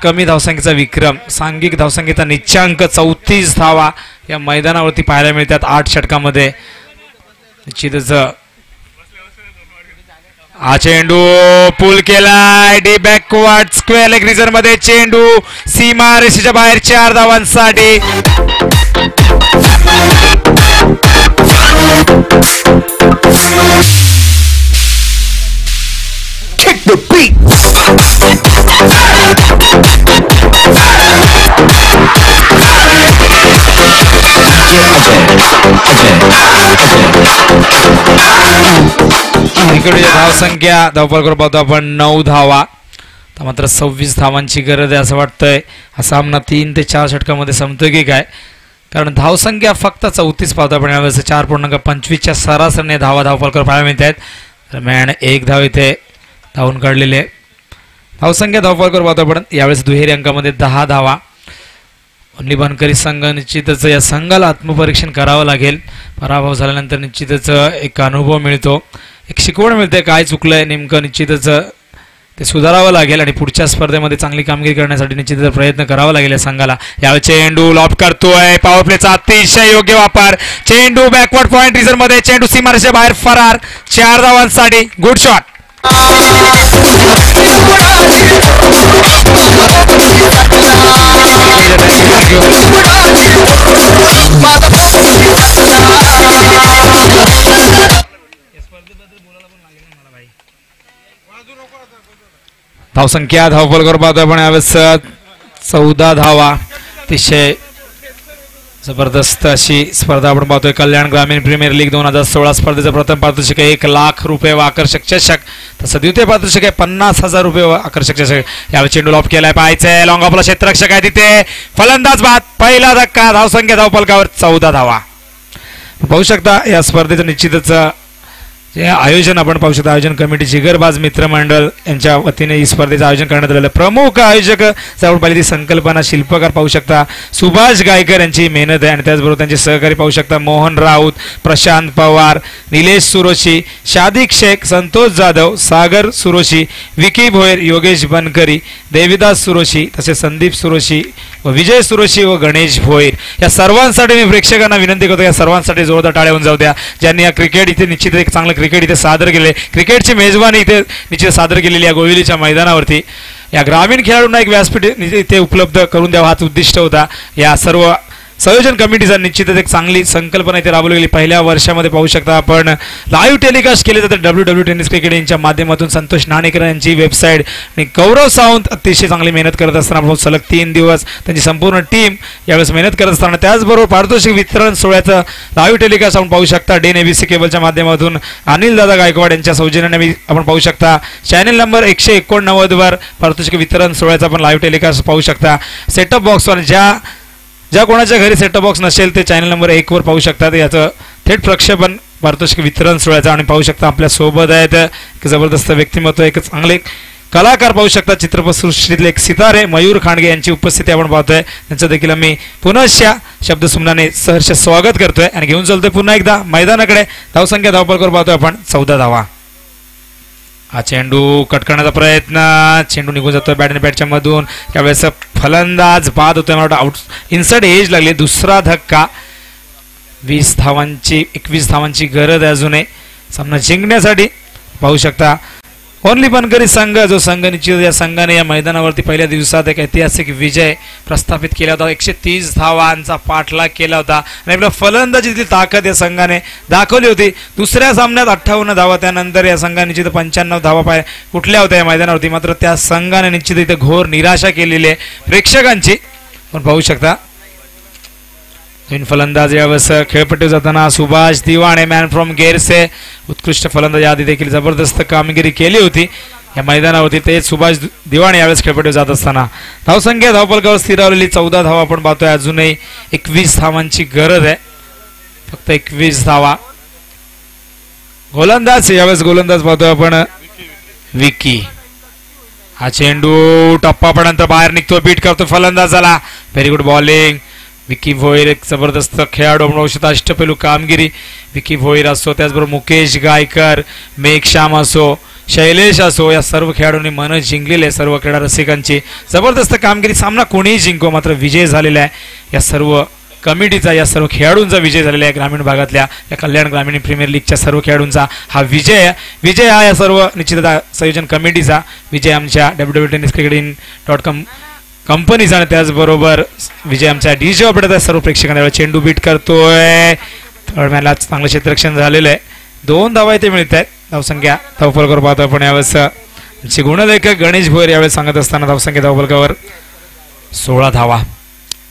Speaker 6: कमी धावसंख्येचा विक्रम, सांघिक धावसंख्येचा निच्चांक 34 धावा या मैदानावरती पाहायला मिळतात 8 षटकामध्ये. निश्चितच हा चेंडू पुल केलाय, the backward square leg region मध्ये चेंडू सीमा रेषेच्या बाहेर 4 धावांसाठी.
Speaker 7: Kick the beat.
Speaker 6: इकडे धावसंख्या धावफल करून पाहतो आपण 9 धावा. मात्र 26 धावांची गरज आहे असं वाटतंय. हा सामना 3 ते 4 षटकामध्ये संपतोय की काय, कारण धावसंख्या फक्त 34 पाहतो आपण. यावेळेस 4.25च्या सरासरीने धावफल करून पाहायला मिळत आहेत. दरम्यान 1 धाव इथे धावून काढलेले. धावसंख्या धावफल करून पाहतो आपण. यावेळेस दुहेरी अंकामध्ये 10 धावा. ओनली बनकरी संघ निश्चितच या संघाला आत्मपरीक्षण करावं लागेल. पराभव झाल्यानंतर निश्चितच एक अनुभव मिळतो, एक शिकवण मिळते, काय चुकलंय नेमकं निश्चितच ते सुधारावं लागेल आणि पुढच्या स्पर्धेमध्ये चांगली कामगिरी करण्यासाठी निश्चितच प्रयत्न करावा लागेल या संघाला. यावेळी चेंडू लॉब करतोय, पॉवर प्लेचा अतिशय योग्य वापर, चेंडू बॅकवर्ड पॉइंट रिझन मध्ये, चेंडू सीमारेषेच्या बाहेर फरार 4 धावांसाठी. Good shot. धावसंख्या धावफलकावर पाहतो आपण यावेळेस 14 धावा. अतिशय जबरदस्त अशी स्पर्धा आपण पाहतोय. कल्याण ग्रामीण प्रीमियर लीग 2016 स्पर्धेचा प्रथम पारितोषिक आहे 1 लाख रुपये व आकर्षक चषक. तसं द्वितीय पारितोषिक आहे 50,000 रुपये व आकर्षक चषक. यावेळी चेंडू लॉप केलाय, पाहायचंय लॉंग ऑफला क्षेत्ररक्षक आहे तिथे, फलंदाज बाद, पहिला धक्का. धावसंख्या धावफलकावर 14 धावा. पाहू शकता या स्पर्धेचं निश्चितच जे आयोजन आपण पाहू शकता. आयोजन कमिटी जिगरबाज मित्रमंडळ यांच्या वतीने ही स्पर्धेचं आयोजन करण्यात आलेलं. प्रमुख आयोजक आपण पाहिली ती संकल्पना शिल्पकार पाहू शकता सुभाष गायकर यांची मेहनत आहे. आणि त्याचबरोबर त्यांचे सहकारी पाहू शकता मोहन राऊत, प्रशांत पवार, निलेश सुरोशी, शादिक शेख, संतोष जाधव, सागर सुरोशी, विकी भोयर, योगेश बनकरी, देविदास सुरोशी, तसेच संदीप सुरोशी व विजय सुरोशी व गणेश भोयर. या सर्वांसाठी मी प्रेक्षकांना विनंती करतो या सर्वांसाठी जोरदार टाळ्या होऊन जाऊ द्या ज्यांनी या क्रिकेट इथे निश्चित एक चांगलं क्रिकेट इथे सादर केले. क्रिकेटची मेजवानी इथे निश्चित सादर केलेली या गोविलीच्या मैदानावरती. या ग्रामीण खेळाडूंना एक व्यासपीठ इथे उपलब्ध करून द्यावा हाच उद्दिष्ट होता. या सर्व संयोजन कमिटीचा निश्चितच एक चांगली संकल्पना इथे राबवली गेली. पहिल्या वर्षामध्ये पाहू शकता आपण लाईव्ह टेलिकास्ट केले जाते WW टेनिस क्रिकेट यांच्या माध्यमातून. संतोष नाणेकर यांची वेबसाईट आणि गौरव सावंत अतिशय चांगली मेहनत करत असताना सलग 3 दिवस त्यांची संपूर्ण टीम यावेळेस मेहनत करत असताना. त्याचबरोबर पारितोषिक वितरण सोहळ्याचं लाईव्ह टेलिकास्ट आपण पाहू शकता डेन ABC केबलच्या माध्यमातून अनिल दादा गायकवाड यांच्या सौजन्याने आपण पाहू शकता. चॅनल नंबर 189 वर पारितोषिक वितरण सोहळ्याचा आपण लाईव्ह टेलिकास्ट पाहू शकता. सेटअप बॉक्सवर ज्या कोणाच्या घरी सेटअप बॉक्स नसेल ते चॅनल नंबर 1 वर पाहू शकतात. याचं थेट प्रक्षेपण पारितोषिक वितरण सोहळ्याचं. आणि पाहू शकता आपल्या सोबत आहेत एक जबरदस्त व्यक्तिमत्व, एक चांगले कलाकार पाहू शकता. चित्रपटसृष्टीतले एक सितारे मयूर खांडगे यांची उपस्थिती आपण पाहतोय. त्यांचं देखील आम्ही पुनश्च शब्दसुमनाने सहर्ष स्वागत करतोय आणि घेऊन चालतोय पुन्हा एकदा मैदानाकडे. धावसंख्या धावफलकावर पाहतोय आपण 14 धावा. हा चेंडू कट करण्याचा प्रयत्न, चेंडू निघून जातोय बॅट आणि बॅटच्या मधून. त्यावेळेस फलंदाज बाद होतोय, मला वाटतं आउट इनसाइड एज लागली. दुसरा धक्का. 21 धावांची गरज आहे अजूनही सामना जिंकण्यासाठी. पाहू शकता ओनली बनकरी संघ जो संघ निश्चित या संघाने या मैदानावरती पहिल्या दिवसात एक ऐतिहासिक विजय प्रस्थापित केला होता. 130 धावांचा पाठलाग केला होता आणि आपल्या फलंदाजीतली ताकद या संघाने दाखवली होती. दुसऱ्या सामन्यात 58 धावा, त्यानंतर या संघाने निश्चित 95 धावा कुठल्या होत्या या मैदानावरती. मात्र त्या संघाने निश्चित इथे घोर निराशा केलेली आहे प्रेक्षकांची. पण पाहू शकता तीन फलंदाज यावेळेस खेळपट्टी जाताना सुभाष दिवाणे मॅन फ्रॉम गेरसे उत्कृष्ट फलंदाज आधी देखील जबरदस्त कामगिरी केली होती या मैदानावरती. ते सुभाष दिवाणे यावेळेस खेळपट्टी जात असताना धावसंख्या धावफलकावर स्थिरावलेली 14 धावा आपण पाहतोय. अजूनही 21 धावांची गरज आहे, फक्त 21 धावा. गोलंदाज यावेळेस गोलंदाज पाहतोय आपण विकी. हा चेंडू टप्पापर्यंत बाहेर निघतो, बीट करतो फलंदाजाला. Very good bowling. Vicky Bhoir एक जबरदस्त खेळाडू आपण पाहू शकता. अष्टपैलू कामगिरी विकी भोईर असो, त्याचबरोबर मुकेश गायकर, मेघश्याम असो, शैलेश असो, या सर्व खेळाडूंनी मन जिंकलेले सर्व क्रीडा रसिकांची जबरदस्त कामगिरी. सामना कोणीही जिंको मात्र विजय झालेला आहे या सर्व कमिटीचा, या सर्व खेळाडूंचा विजय झालेला आहे. ग्रामीण भागातल्या या कल्याण ग्रामीण प्रीमियर लीगच्या सर्व खेळाडूंचा हा विजय हा या सर्व निश्चित संयोजन कमिटीचा विजय. आमच्या www.tenniscricket.com कंपनीचा आणि त्याचबरोबर विजय आमच्या डीजे ऑपरेटर सर्व प्रेक्षकांना. चेंडू बीट करतोय, थर्ड मॅनला चांगलं क्षेत्ररक्षण झालेलं आहे. 2 धावा इथे मिळत आहेत. धावसंख्या धावफलकावर पाहतो आपण यावेळेस आमचे गुणलेखक गणेश भोयर यावेळेस सांगत असताना धावसंख्या धावफलकावर 16 धावा.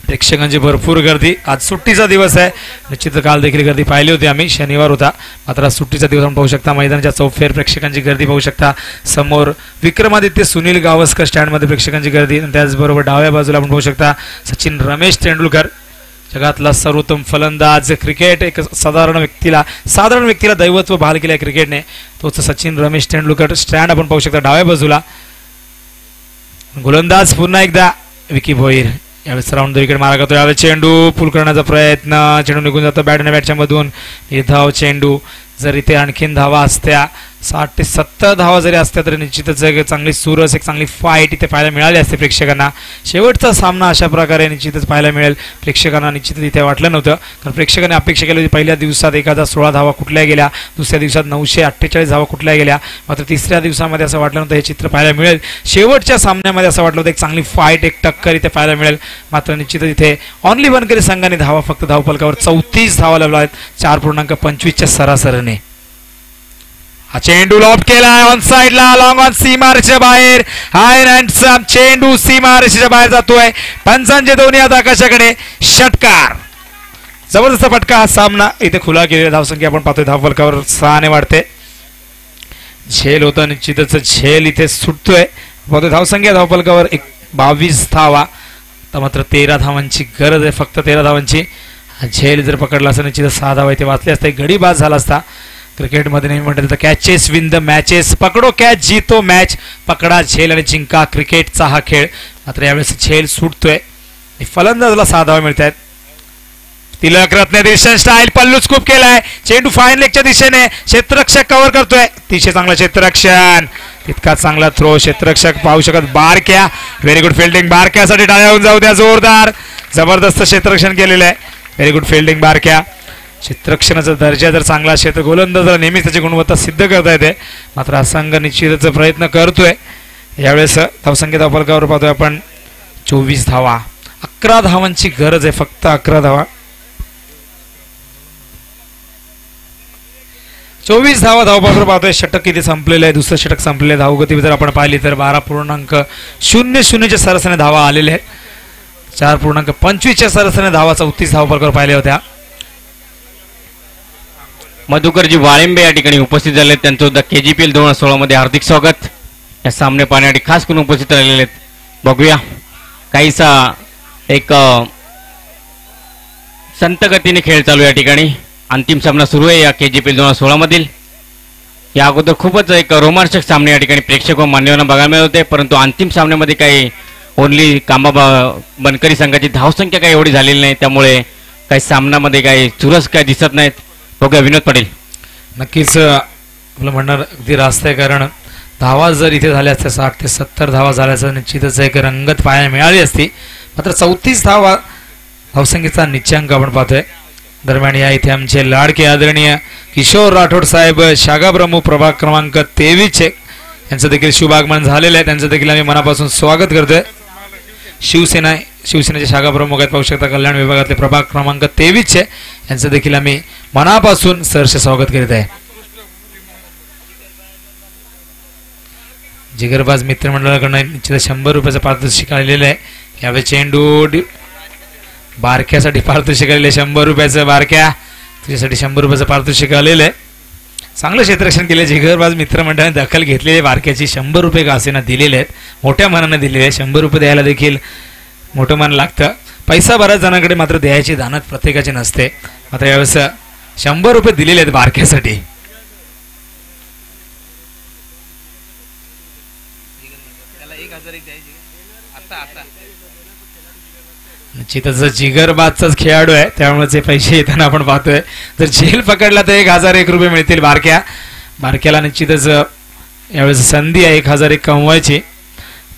Speaker 6: प्रेक्षकांची भरपूर गर्दी. आज सुट्टीचा दिवस आहे, निश्चित काल देखील गर्दी पाहिली होती आम्ही, शनिवार होता मात्र सुट्टीचा दिवस आपण पाहू शकता. मैदानाच्या चौफेर प्रेक्षकांची गर्दी पाहू शकता. समोर विक्रमादित्य सुनील गावस्कर स्टँडमध्ये प्रेक्षकांची गर्दी. त्याचबरोबर डाव्या बाजूला आपण पाहू शकता सचिन रमेश तेंडुलकर, जगातला सर्वोत्तम फलंदाज. क्रिकेट एक साधारण व्यक्तीला दैवत्व बहाल केलं आहे क्रिकेटने, तोच सचिन रमेश तेंडुलकर स्टँड आपण पाहू शकता डाव्या बाजूला. गोलंदाज पुन्हा एकदा विकी भोईर यावेळेस राऊंड विकेट मारा करतो. यावेळेस चेंडू पुल करण्याचा प्रयत्न, चेंडू निघून जातो बॅट आणि बॅटच्या मधून. निर्धाव चेंडू. जर इथे आणखीन धावा असत्या 60 ते 70 धावा जरी असत्या तरी निश्चितच एक चांगली सुरस, एक चांगली फाईट इथे पाहायला मिळाली असते प्रेक्षकांना. शेवटचा सामना अशा प्रकारे निश्चितच पाहायला मिळेल प्रेक्षकांना निश्चित इथे वाटलं नव्हतं, कारण प्रेक्षकांनी अपेक्षा केली होती पहिल्या दिवसात 1016 धावा कुठल्या गेल्या, दुसऱ्या दिवसात 948 धावा कुठल्या गेल्या, मात्र तिसऱ्या दिवसामध्ये असं वाटलं नव्हतं हे चित्र पाहायला मिळेल. शेवटच्या सामन्यामध्ये असं वाटलं होतं एक चांगली फाईट, एक टक्कर इथे पाहायला मिळेल. मात्र निश्चितच इथे ऑनली बनकरी संघाने धावा फक्त धावफलकावर 34 धावा लावल्या आहेत 4.25च्या सरासरीने. हा चेंडू लॉब केलाय ऑन साइडला लॉंग ऑन सीमारेषेच्या बाहेर. हाय हँडसम चेंडू सीमारेषेच्या बाहेर जातोय. पंचांचे दोन्ही हात आकाशाकडे. षटकार. जबरदस्त फटका. हा सामना इथे खुला केलेला. धावसंख्या आपण पाहतोय धावफलकावर 6 ने वाढते. झेल होतं निश्चितच. झेल इथे सुटतोय. पाहतोय धावसंख्या धावफलकावर 22 धावा. तर मात्र 13 धावांची गरज आहे. फक्त 13 धावांची. झेल जर पकडला असं निश्चित 6 धावा इथे वाचले असते. गडी बाद झाला असता. क्रिकेटमध्ये नेहमी म्हणतात तर कॅचेस विन द मॅचेस. पकडो कॅच जीतो मॅच. पकडा झेल आणि जिंका क्रिकेटचा हा खेळ. मात्र यावेळेस झेल सुटतोय. फलंदाजला 6 धावा मिळत आहेत. तिलक रत्ने दिशन स्टाईल पल्लू स्कूप केलाय. चेंडू फाईन लेगच्या दिशेने. क्षेत्ररक्षक कव्हर करतोय. अतिशय चांगला क्षेत्ररक्षण. तितका चांगला थ्रो. क्षेत्ररक्षक पाहू शकत बारक्या. व्हेरी गुड फिल्डिंग बारक्यासाठी. टाळ्या होऊन जाऊ द्या. जोरदार जबरदस्त क्षेत्ररक्षण केलेलं आहे. व्हेरी गुड फिल्डिंग बारक्या. क्षेत्ररक्षणाचा दर्जा जर चांगला असेल तर गोलंदाजाला नेहमीच त्याची गुणवत्ता सिद्ध करता येते. मात्र हा संघ निश्चितच प्रयत्न करतोय. यावेळेस धावसंख्या धावफलकावर पाहतोय आपण 24 धावा. 11 धावांची गरज आहे. फक्त 11 धावा. 24 धावा धावपत्र पाहतोय. षटक इथे संपलेलं आहे. दुसरं षटक संपलेलं आहे. धावगती जर आपण पाहिली तर 12.00 सरसने धावा आलेल्या आहेत. 4.25 सरसने धावा 34 धावपत्र पाहिल्या होत्या.
Speaker 3: मधुकरजी वाळिंबे या ठिकाणी उपस्थित झाले. त्यांचं सुद्धा KGPL 2016 मध्ये हार्दिक स्वागत. या सामने पाहण्यासाठी खास करून उपस्थित राहिलेले आहेत. बघूया काहीसा एक संत गतीने खेळ चालू या ठिकाणी. अंतिम सामना सुरू आहे या KGPL 2016 मधील. या अगोदर खूपच एक रोमांचक सामने या ठिकाणी प्रेक्षक व मान्यवरांना बघायला मिळत होते. परंतु अंतिम सामन्यामध्ये काही ओनली बनकरी संघाची धावसंख्या काही एवढी झालेली नाही. त्यामुळे काही सामन्यामध्ये काही चुरस काही दिसत नाहीत. बघूया विनोद पाटील.
Speaker 6: नक्कीच आपलं म्हणणार अगदी रास्त आहे. कारण धावा जर इथे झाल्या असत्या 60 ते 70 धावा झाल्याचं निश्चितच एक रंगत पाहायला मिळाली असती. मात्र 34 धावा धावसंख्येचा निश्चयांक आपण पाहतोय. दरम्यान या इथे आमचे लाडके आदरणीय किशोर राठोड साहेब शाखा प्रमुख प्रभाग क्रमांक 23 यांचं देखील शुभागमन झालेलं आहे. त्यांचं देखील आम्ही मनापासून स्वागत करतोय. शिवसेनेचे शाखा प्रमुख आहेत पाहू शकता. कल्याण विभागातले प्रभाग क्रमांक 23 यांचं देखील आम्ही मनापासून सहर्ष स्वागत करीत आहे. जिगरबाज मित्रमंडळाकडून निश्चित 100 रुपयाचं पारितोषिक आलेलं आहे. यावेळी चेंडू बारक्यासाठी पारितोषिक आलेलं आहे 100 रुपयाचं. बारक्या तुझ्यासाठी 100 रुपयाचं पारितोषिक आलेलं आहे. चांगलं क्षेत्ररक्षण केलं. जिगरबाज मित्रमंडळाने दखल घेतलेली. बारक्याची 100 रुपये का असेना दिलेले आहेत. मोठ्या मनाने दिलेले आहे. 100 रुपये द्यायला देखील मोठं मन लागतं. पैसा बऱ्याच जणांकडे मात्र द्यायची दानत प्रत्येकाची नसते. मात्र यावेळेस 100 रुपये दिलेले आहेत बारक्यासाठी. निश्चितच जिगरबाजचाच खेळाडू आहे त्यामुळे ते पैसे येताना आपण पाहतोय. जर झेल पकडला तर 1001 रुपये मिळतील बारक्याला. निश्चितच यावेळेस संधी आहे 1001 कमवायची.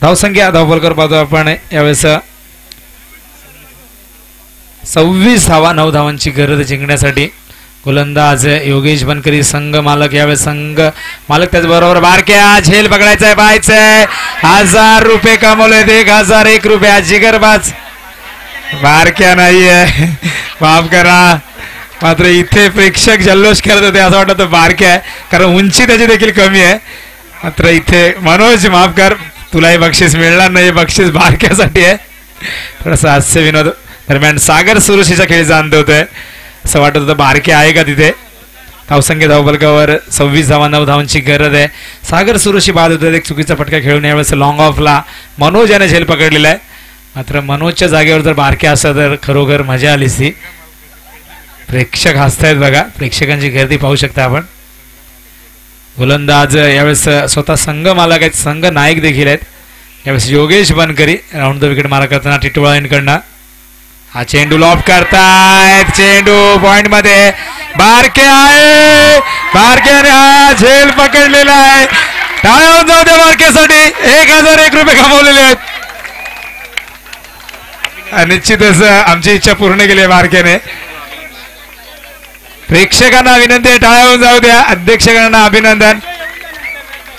Speaker 6: धावसंख्या धावफलकावर पाहतो आपण. यावेळेस 26 धावा 9 धावांची गरज जिंकण्यासाठी. गोलंदाज योगेश बनकरी संघ मालक. यावेळेस संघ मालक त्याचबरोबर बारक्या. झेल पकडायचा आहे. पाहायचंय. 1000 रुपये कमवले. 1001 रुपये. जिगरबाज बारक्या नाहीये. माफ करा. मात्र इथे प्रेक्षक जल्लोष करत होते असं वाटत बारक्या आहे कारण उंची त्याची देखील कमी आहे. मात्र इथे मनोज माफ कर तुलाही बक्षीस मिळणार नाही. बक्षीस बारक्यासाठी आहे. थोडासा हास्य विनोद. दरम्यान सागर सुरुशीचा खेळ जाणत होतोय. असं वाटत होतं बारक्या आहे का तिथे. धावसंख्या धावफलकावर 26 धावा 9 धावांची गरज आहे. सागर सुरुशी बाद होतो. एक चुकीचा फटका खेळून यावेळेस लॉंग ऑफला मनोज याने झेल पकडलेला आहे. मात्र मनोजच्या जागेवर जर बारक्या असं तर खरोखर मजा आली ती. प्रेक्षक हसतायत बघा. प्रेक्षकांची गर्दी पाहू शकता आपण. गोलंदाज यावेळेस स्वतः संघ मालक आहेत. संघ नायक देखील आहेत. यावेळेस योगेश बनकरी राऊंड द विकेट मारा करताना टिटवाळांकडनं. हा चेंडू लॉब करतायत. चेंडू पॉइंट मध्ये बारक्या आहे. बारक्याने हा झेल पकडलेला आहे. टाळ्या होऊन जाऊ द्या बारक्यासाठी. 1001 रुपये कमवलेले आहेत. निश्चितच आमची इच्छा पूर्ण केली आहे बारक्याने. प्रेक्षकांना विनंती आहे टाळ्या होऊन जाऊ द्या. अध्यक्षकांना अभिनंदन.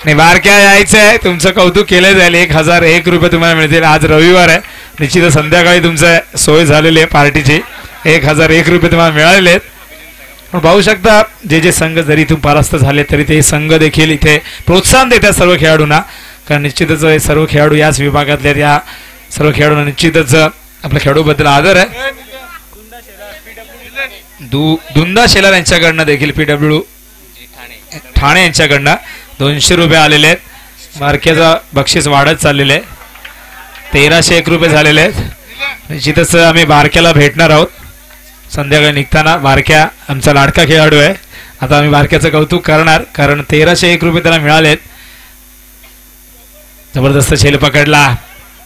Speaker 6: नाही बारक्या यायचंय. तुमचं कौतुक केलं जाईल. 1001 रुपये तुम्हाला मिळतील. आज रविवार आहे. निश्चित संध्याकाळी तुमचं सोय झालेली आहे पार्टीची. 1001 रुपये तुम्हाला मिळालेले आहेत. पण पाहू शकता जे संघ जरी इथून परास्त झाले तरी ते संघ देखील इथे प्रोत्साहन देतात सर्व खेळाडूंना, कारण निश्चितच हे सर्व खेळाडू याच विभागातल्या या सर्व खेळाडूंना निश्चितच आपल्या खेळाडूबद्दल आदर आहे. दुंदा शेलार यांच्याकडनं देखील PW ठाणे यांच्याकडनं 200 रुपये आलेले आहेत. बारक्याचा बक्षीस वाढत चाललेले आहे, 1301 रुपये झालेले आहेत. निश्चितच आम्ही बारक्याला भेटणार आहोत संध्याकाळी निघताना. बारक्या आमचा लाडका खेळाडू आहे, आता आम्ही बारक्याचं कौतुक करणार, कारण 1301 रुपये त्याला मिळालेत. जबरदस्त झेल पकडला,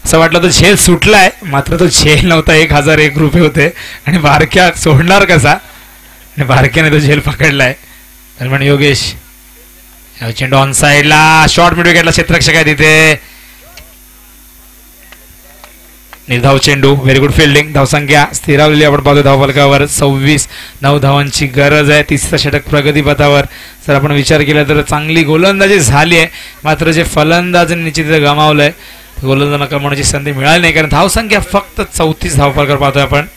Speaker 6: असं वाटलं तो झेल सुटलाय, मात्र तो झेल नव्हता. 1001 रुपये होते आणि बारक्या सोडणार कसा, आणि बारक्याने तो झेल पकडलाय. दरम्यान योगेश चेंडू ऑन साइडला, शॉर्ट मिड विकेटला क्षेत्ररक्षक आहे तिथे. निर्धाव चेंडू, व्हेरी गुड फिल्डिंग. धावसंख्या स्थिरावलेली आपण पाहतो धावफलकावर. 26 धावांची गरज आहे. तिसरा षटक प्रगतीपथावर. जर आपण विचार केला तर चांगली गोलंदाजी झाली आहे, मात्र जे फलंदाजांनी निश्चित गमावलंय गोलंदाजांना कमवण्याची संधी मिळाली नाही, कारण धावसंख्या फक्त 34 धावफलकावर पाहतोय आपण.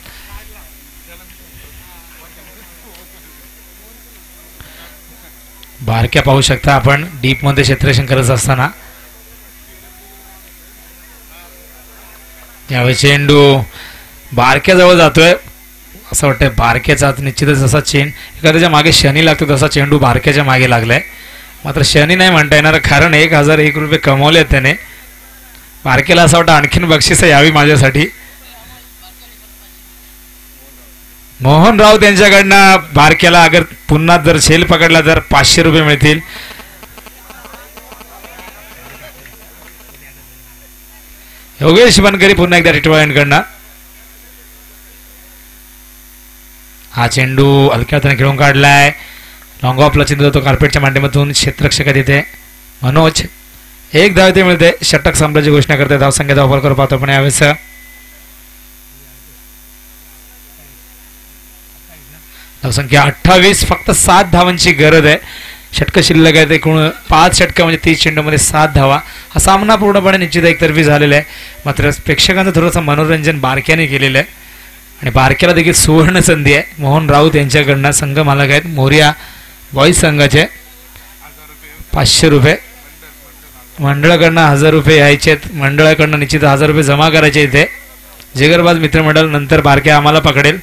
Speaker 6: बारक्या पाहू शकता आपण डीप मध्ये क्षेत्ररक्षण करत असताना. यावेळी चेंडू बारक्याजवळ जातोय, असं वाटतंय बारक्याचा निश्चितच जसा एखाद्याच्या मागे शनी लागतो तसा चेंडू बारक्याच्या मागे लागलाय. मात्र शनी नाही म्हणता येणार, कारण 1001 रुपये कमवले आहेत त्याने. बारक्याला असं वाटतं आणखीन बक्षीस यावी माझ्यासाठी. मोहन राऊत यांच्याकडनं बारक्याला अगर पुन्हा जर झेल पकडला तर 500 रुपये मिळतील. योगेश बनकरी पुन्हा एकदा टिटवाळ्यांकडनं. हा चेंडू हलक्या हाताने खेळून काढलाय. लॉंग ऑफला चेंडू जातो कार्पेटच्या माध्यमातून. क्षेत्ररक्षक तिथे मनोज. 1 धाव इथे मिळते. षटक संपल्याची घोषणा करते. धावसंख्या धावफलकावर पाहतो आपण यावेळेस. धावसंख्या 28, फक्त 7 धावांची गरज आहे. षटक शिल्लक आहे, एकूण 5 षटक म्हणजे 30 चेंडूमध्ये 7 धावा. हा सामना पूर्णपणे निश्चित एकतर्फी झालेला आहे, मात्र प्रेक्षकांचं थोडंसं मनोरंजन बारक्याने केलेलं आहे आणि बारक्याला देखील सुवर्ण संधी आहे. मोहन राऊत यांच्याकडनं संघ मालक आहेत मोरिया बॉईज संघाचे. 500 रुपये मंडळाकडनं 1000 रुपये यायचे आहेत. मंडळाकडनं निश्चित 1000 रुपये जमा करायचे इथे. जिगरबाज मित्रमंडळ नंतर बारक्या आम्हाला पकडेल,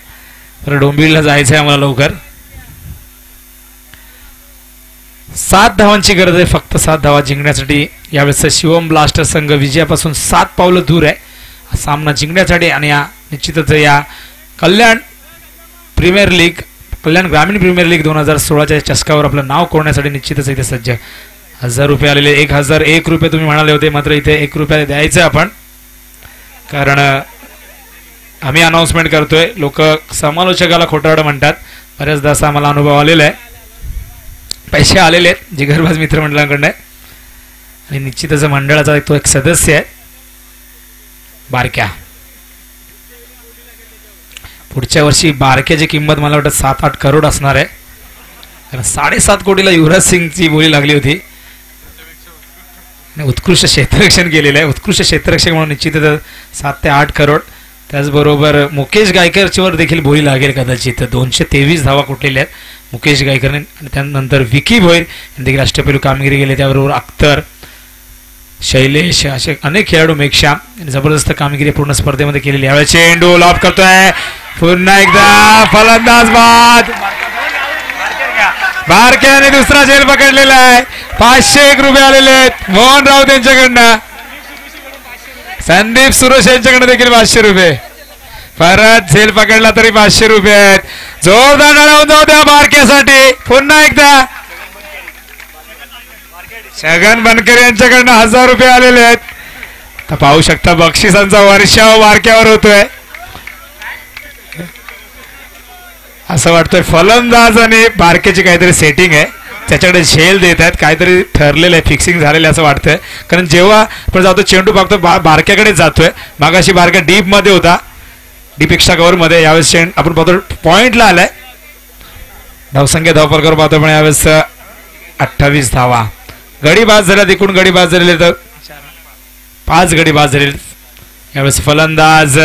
Speaker 6: तर डोंबिवलीला जायचं आहे आम्हाला लवकर. 7 धावांची गरज आहे, फक्त 7 धावा जिंकण्यासाठी. यावेळेस शिवम ब्लास्टर संघ विजयापासून 7 पावलं दूर आहे हा सामना जिंकण्यासाठी. आणि या निश्चितच या कल्याण ग्रामीण प्रीमियर लीग 2016च्या चषकावर आपलं नाव कोरण्यासाठी निश्चितच इथे सज्ज. 1000 रुपये आलेले. 1001 रुपये तुम्ही म्हणाले होते, मात्र इथे 1 रुपया द्यायचं आपण, कारण आम्ही अनाउन्समेंट करतोय. लोक समालोचकाला खोटारडं म्हणतात, बऱ्याचदा असा आम्हाला अनुभव आलेला आहे. पैसे आलेले आहेत जिगरबाज मित्रमंडळाकडनं आणि निश्चितच मंडळाचा तो एक सदस्य आहे बारक्या. पुढच्या वर्षी बारक्याची किंमत मला वाटतं 7-8 करोड असणार आहे, कारण 7.5 कोटीला युवराज सिंगची बोली लागली होती. उत्कृष्ट क्षेत्ररक्षण केलेलं आहे. उत्कृष्ट क्षेत्ररक्षक म्हणून निश्चितच 7 ते 8 करोड. त्याचबरोबर मुकेश गायकरच्यावर देखील बोली लागेल कदाचित. 223 धावा कुठलेल्या आहेत मुकेश गायकरने. आणि त्यानंतर विकी भोईर यांनी देखील अष्टपैलू कामगिरी केली. त्याबरोबर अख्तर, शैलेश असे अनेक खेळाडू, मेघश्याम जबरदस्त कामगिरी पूर्ण स्पर्धेमध्ये केलेली. यावेळी चेंडू लॉब करतोय पुन्हा एकदा फलंदाज बाद. बारक्याने दुसरा झेल पकडलेला आहे. 501 रुपये आलेले आहेत मोहन राऊत यांच्याकडनं. संदीप सुरेश यांच्याकडे देखील 500 रुपये. परत झेल पकडला तरी 500 रुपये आहेत. जोरदार टाळ्या जाऊ द्या बारक्यासाठी. पुन्हा एकदा छगन बनकर यांच्याकडनं 1000 रुपये आलेले आहेत. तर पाहू शकता बक्षिसांचा वर्षाव बारक्यावर होतोय. असं वाटतंय फलंदाज आणि बारक्याची काहीतरी सेटिंग आहे, त्याच्याकडे झेल देत आहेत, काहीतरी ठरलेलं आहे, फिक्सिंग झालेलं आहे असं वाटतंय. कारण जेव्हा आपण जातो चेंडू बघतो बारक्याकडे जातोय. मागाशी बारक्या डीप मध्ये होता, डीप एक्स्ट्रा कव्हर मध्ये. यावेळेस आपण पाहतो पॉइंटला आलाय. धावसंख्या धावफलकावर पाहतो पण यावेळेस 28 धावा. गडी बाद झाल्यात, एकूण गडी बाद झालेले तर 5 गडी बाद झालेले. यावेळेस फलंदाज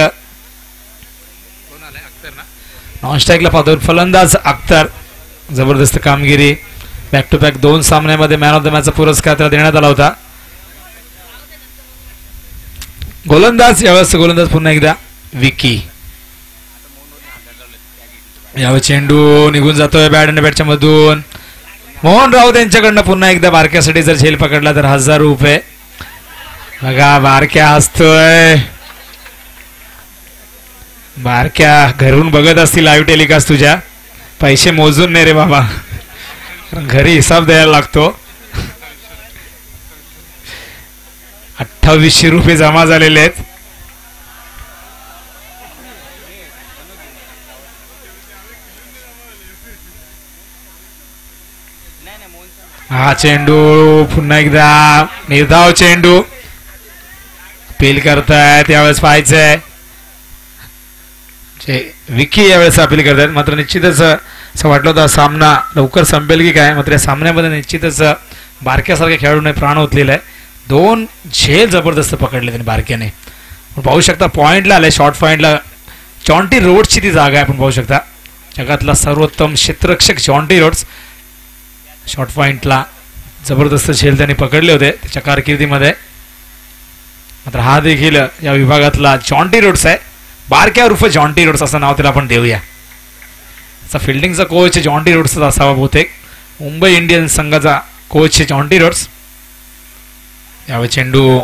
Speaker 6: नॉन स्ट्राईकला पाहतो फलंदाज अख्तर. जबरदस्त कामगिरी. बॅक टू बॅक 2 सामन्यामध्ये मॅन ऑफ द मॅचचा पुरस्कार त्याला देण्यात आला होता. गोलंदाज यावेळेस गोलंदाज पुन्हा एकदा विकी. यावेळी चेंडू निघून जातोय बॅट आणि बॅटच्या मधून. मोहन राऊत यांच्याकडनं पुन्हा एकदा बारक्यासाठी जर झेल पकडला तर 1000 रुपये. बघा बारक्या हसतोय. बारक्या घरून बघत असतील लाईव्ह टेलिकास्ट तुझ्या. पैसे मोजून नाही रे बाबा, घरी हिसाब द्यायला लागतो. 2800 रुपये जमा झालेले आहेत. हा चेंडू पुन्हा एकदा निर्धाव चेंडू अपील करतायत. यावेळेस पाहायचंय विकी यावेळेस अपील करतायत. मात्र निश्चितच असं वाटलं होतं सामना लवकर संपेल की काय, मात्र या सामन्यामध्ये निश्चितच बारक्यासारख्या खेळाडूने प्राण ओतलेला आहे. 2 झेल जबरदस्त पकडले त्यांनी बारक्याने. पाहू शकता पॉइंटला आले, शॉर्ट पॉइंटला जॉन्टी रोड्सची ती जागा आहे. आपण पाहू शकता जगातला सर्वोत्तम क्षेत्ररक्षक जॉन्टी रोड्स. शॉर्ट पॉइंटला जबरदस्त झेल त्यांनी पकडले होते त्याच्या कारकिर्दीमध्ये. मात्र हा देखील या विभागातला जॉन्टी रोड्स आहे. बारक्या उर्फ जॉन्टी रोड्स असं नाव त्याला आपण देऊया. त्याचा फिल्डिंगचा कोच जॉन्टी रोड्सच असावा बहुतेक. मुंबई इंडियन्स संघाचा कोच जॉन्टी रोड्स. यावेळी चेंडू